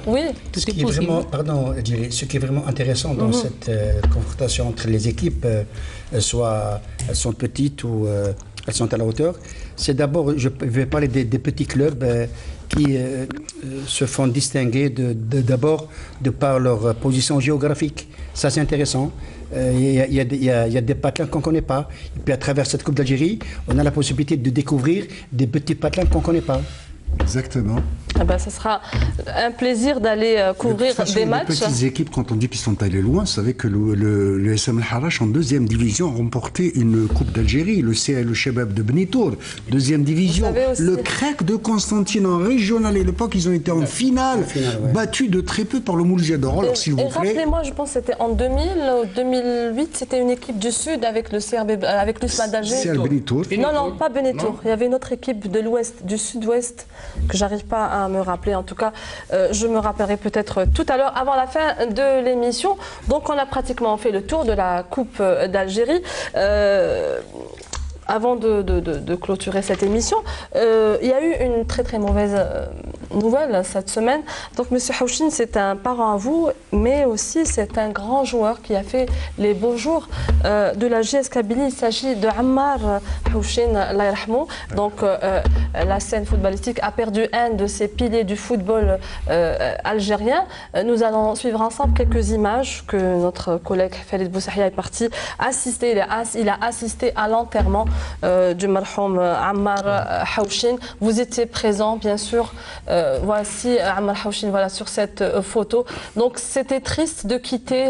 Oui, ce qui est vraiment, pardon, ce qui est vraiment intéressant dans cette confrontation entre les équipes, soit elles sont petites ou elles sont à la hauteur, c'est d'abord, je vais parler des petits clubs qui se font distinguer d'abord de par leur position géographique. Ça, c'est intéressant. Il y a des patelins qu'on ne connaît pas. Et puis à travers cette Coupe d'Algérie, on a la possibilité de découvrir des petits patelins qu'on ne connaît pas. Exactement. Ah ben, ce sera un plaisir d'aller couvrir des matchs. Les petites équipes, quand on dit qu'ils sont allés loin, vous savez que le SM El Harash en deuxième division a remporté une Coupe d'Algérie, le Chebab de Benitour, deuxième division. Le Crec de Constantine en régional, à l'époque, ils ont été en finale, battus de très peu par le Mouljedor. Alors, s'il vous plaît. Rappelez-moi, je pense que c'était en 2000 ou 2008, c'était une équipe du Sud avec le CRB, avec l'USMA d'Alger. CRB Benitour. Non, pas Benitour. Il y avait une autre équipe de l'Ouest, du Sud-Ouest, que j'arrive pas à me rappeler. En tout cas, je me rappellerai peut-être tout à l'heure, avant la fin de l'émission. Donc, on a pratiquement fait le tour de la Coupe d'Algérie. Avant de clôturer cette émission, il y a eu une très très mauvaise nouvelle cette semaine. Donc M. Houchine, c'est un parent à vous, mais aussi c'est un grand joueur qui a fait les beaux jours de la JS Kabylie. Il s'agit de Ammar Houchine, Allah yarhamou. Donc la scène footballistique a perdu un de ses piliers du football algérien. Nous allons suivre ensemble quelques images que notre collègue Khalid Boussahia est parti assister. Il a assisté à l'enterrement du marhoum Ammar Houchine. Vous étiez présent, bien sûr. voici Ammar Hawchin, voilà, sur cette photo. Donc c'était triste de quitter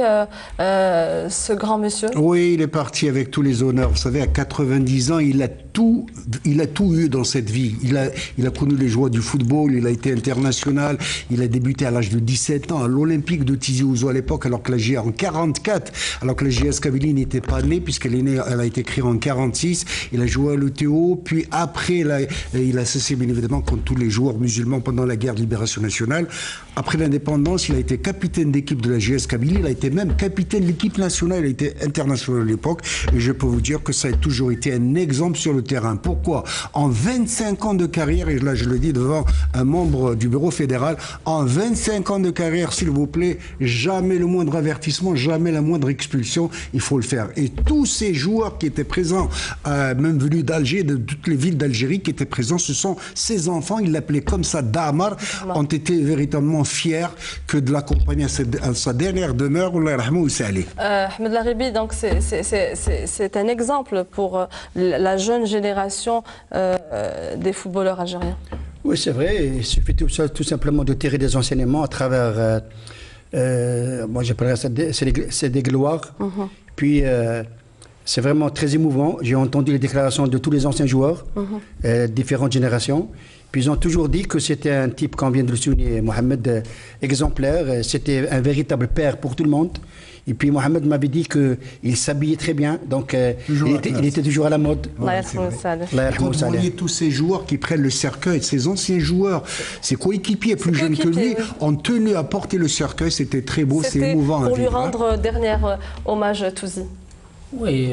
ce grand monsieur. Oui, il est parti avec tous les honneurs. Vous savez, à 90 ans, il a tout eu dans cette vie. Il a connu les joies du football, il a été international, il a débuté à l'âge de 17 ans à l'Olympique de Tizi Ouzou à l'époque, alors que la GS en 44, alors que la GS Kabylie n'était pas née, puisqu'elle est née, elle a été créée en 46. Il a joué à l'ETO, puis après, il a cessé bien évidemment comme tous les joueurs musulmans pendant la guerre de libération nationale. Après l'indépendance, il a été capitaine d'équipe de la GS Kabylie, il a été même capitaine de l'équipe nationale, il a été international à l'époque, et je peux vous dire que ça a toujours été un exemple sur le terrain. Pourquoi? En 25 ans de carrière, et là je le dis devant un membre du bureau fédéral, en 25 ans de carrière, s'il vous plaît, jamais le moindre avertissement, jamais la moindre expulsion, il faut le faire. Et tous ces joueurs qui étaient présents, même venus d'Alger, de toutes les villes d'Algérie qui étaient présents, ce sont ses enfants, il l'appelait comme ça, Damar, ont été véritablement fiers que de l'accompagner à sa dernière demeure. Ahmed Laribi, donc c'est un exemple pour la jeune génération des footballeurs algériens. Oui, c'est vrai. Il suffit tout simplement de tirer des enseignements à travers, moi j'appellerais ça c'est des gloires. Puis c'est vraiment très émouvant. J'ai entendu les déclarations de tous les anciens joueurs, différentes générations. Puis ils ont toujours dit que c'était un type, comme vient de le souligner Mohamed, exemplaire. C'était un véritable père pour tout le monde. Et puis Mohamed m'avait dit qu'il s'habillait très bien, donc il était toujours à la mode. Quand vous voyez tous ces joueurs qui prennent le cercueil, ces anciens joueurs, ses coéquipiers plus jeunes que lui, ont tenu à porter le cercueil, c'était très beau, c'est émouvant. Pour lui rendre dernier hommage à Touzi. Oui,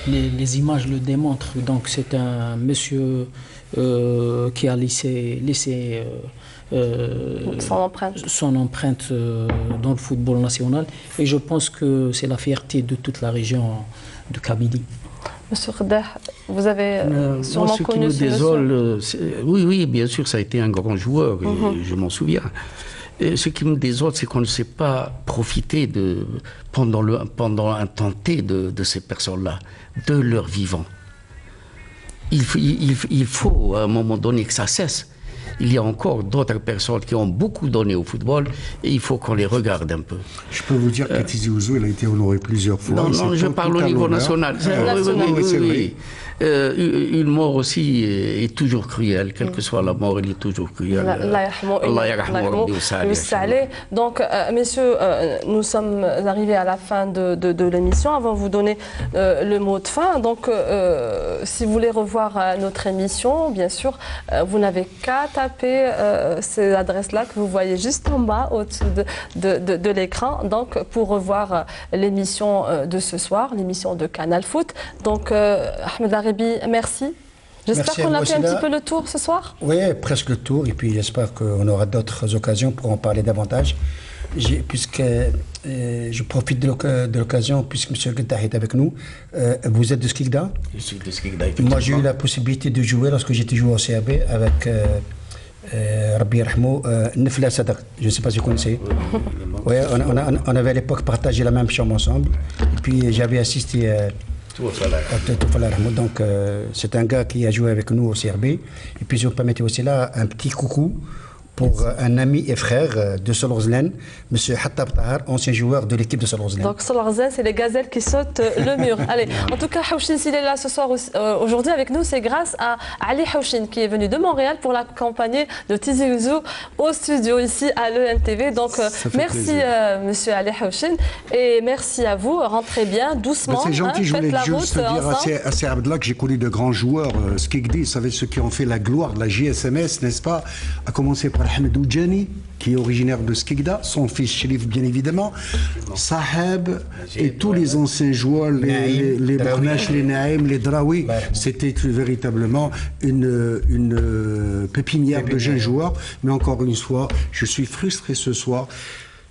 les images le démontrent. Donc c'est un monsieur qui a laissé son empreinte dans le football national, et je pense que c'est la fierté de toute la région de Kabylie. Monsieur Khadah, vous avez sûrement connu ce désole, oui, bien sûr, ça a été un grand joueur, je m'en souviens. Et ce qui me désole, c'est qu'on ne sait pas profiter pendant un temps T de ces personnes-là, de leur vivant. Il faut à un moment donné que ça cesse. Il y a encore d'autres personnes qui ont beaucoup donné au football et il faut qu'on les regarde un peu. Je peux vous dire qu'à Tizi Ouzou, il a été honoré plusieurs fois. Non, je parle au niveau national. Oui. Une mort aussi est toujours cruelle, quelle que soit la mort, elle est toujours cruelle. Donc, messieurs, nous sommes arrivés à la fin de l'émission. Avant de vous donner le mot de fin, donc, si vous voulez revoir notre émission, bien sûr, vous n'avez qu'à taper ces adresses-là que vous voyez juste en bas, au-dessus de l'écran, donc, pour revoir l'émission de ce soir, l'émission de Canal Foot. Donc, Ahmed Laribi, merci. J'espère qu'on a fait un petit peu le tour ce soir. Oui, presque le tour. Et puis j'espère qu'on aura d'autres occasions pour en parler davantage. Puisque je profite de l'occasion, puisque M. Guedah est avec nous. Vous êtes de Skikda? Je suis de Skikda. Moi, j'ai eu la possibilité de jouer lorsque j'étais joueur au CAB avec Rabbi Yarhamou, Nefla Sadaq. Je ne sais pas si vous connaissez. Oui, on avait à l'époque partagé la même chambre ensemble. Et puis j'avais assisté. Donc c'est un gars qui a joué avec nous au CRB. Et puis je vous permettez aussi là un petit coucou pour un ami et frère de Solorzen, M. Hattab Tahar, ancien joueur de l'équipe de Solorzen. Donc Solorzen, c'est les gazelles qui sautent le mur. Allez, en tout cas, Hawchin, s'il est là ce soir, aujourd'hui avec nous, c'est grâce à Ali Hawchin qui est venu de Montréal pour l'accompagner de Tizi Ouzou au studio ici à l'ENTV. Donc merci Monsieur Ali Hawchin et merci à vous. Rentrez bien, doucement. C'est gentil, je voulais juste dire à Ser Abdellah que j'ai connu de grands joueurs. Skikdi, vous savez, ceux qui ont fait la gloire de la JSMS, n'est-ce pas? À commencer par Ahmed Oudjani, qui est originaire de Skikda, son fils Sherif bien évidemment, Saheb et tous les anciens joueurs, les Bournache, les Naïm, les Draoui, c'était véritablement une pépinière de jeunes joueurs. Mais encore une fois, je suis frustré ce soir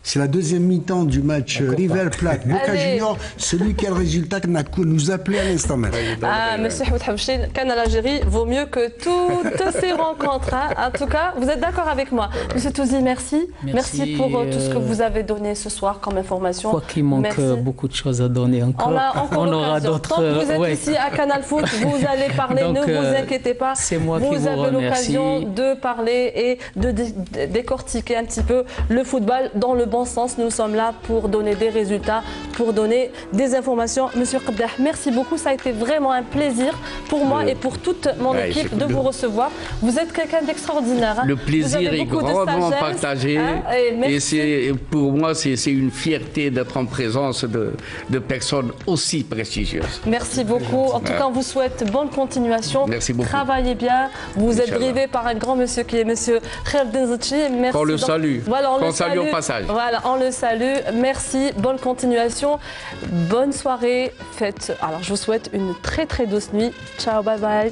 C'est la deuxième mi-temps du match River Plate, Boca Junior. Celui qui a le résultat nous appelait à l'instant même. Ah, monsieur Ahmed Habchine, Canal Algérie vaut mieux que toutes ces rencontres. Hein. En tout cas, vous êtes d'accord avec moi. Monsieur Touzi, merci. Merci pour tout ce que vous avez donné ce soir comme information. Quoi qu'il manque beaucoup de choses à donner encore. On aura d'autres. Tant que vous êtes ici à Canal Foot, vous allez parler, donc, ne vous inquiétez pas. C'est moi qui vous remercie. Vous avez l'occasion de parler et de décortiquer un petit peu le football dans le bon sens. Nous sommes là pour donner des résultats, pour donner des informations. Monsieur Qabdah, merci beaucoup. Ça a été vraiment un plaisir pour moi et pour toute mon équipe de vous recevoir. Vous êtes quelqu'un d'extraordinaire. Hein. Le plaisir est grandement partagé. Hein, et pour moi, c'est une fierté d'être en présence de personnes aussi prestigieuses. Merci beaucoup. En tout cas, on vous souhaite bonne continuation. Merci beaucoup. Travaillez bien. Vous êtes drivé par un grand monsieur qui est monsieur Khaldin Zouchi. Merci. On le salue. Voilà, on le salue au passage. Voilà, on le salue. Merci. Bonne continuation. Bonne soirée. Faites. Alors, je vous souhaite une très très douce nuit. Ciao, bye bye.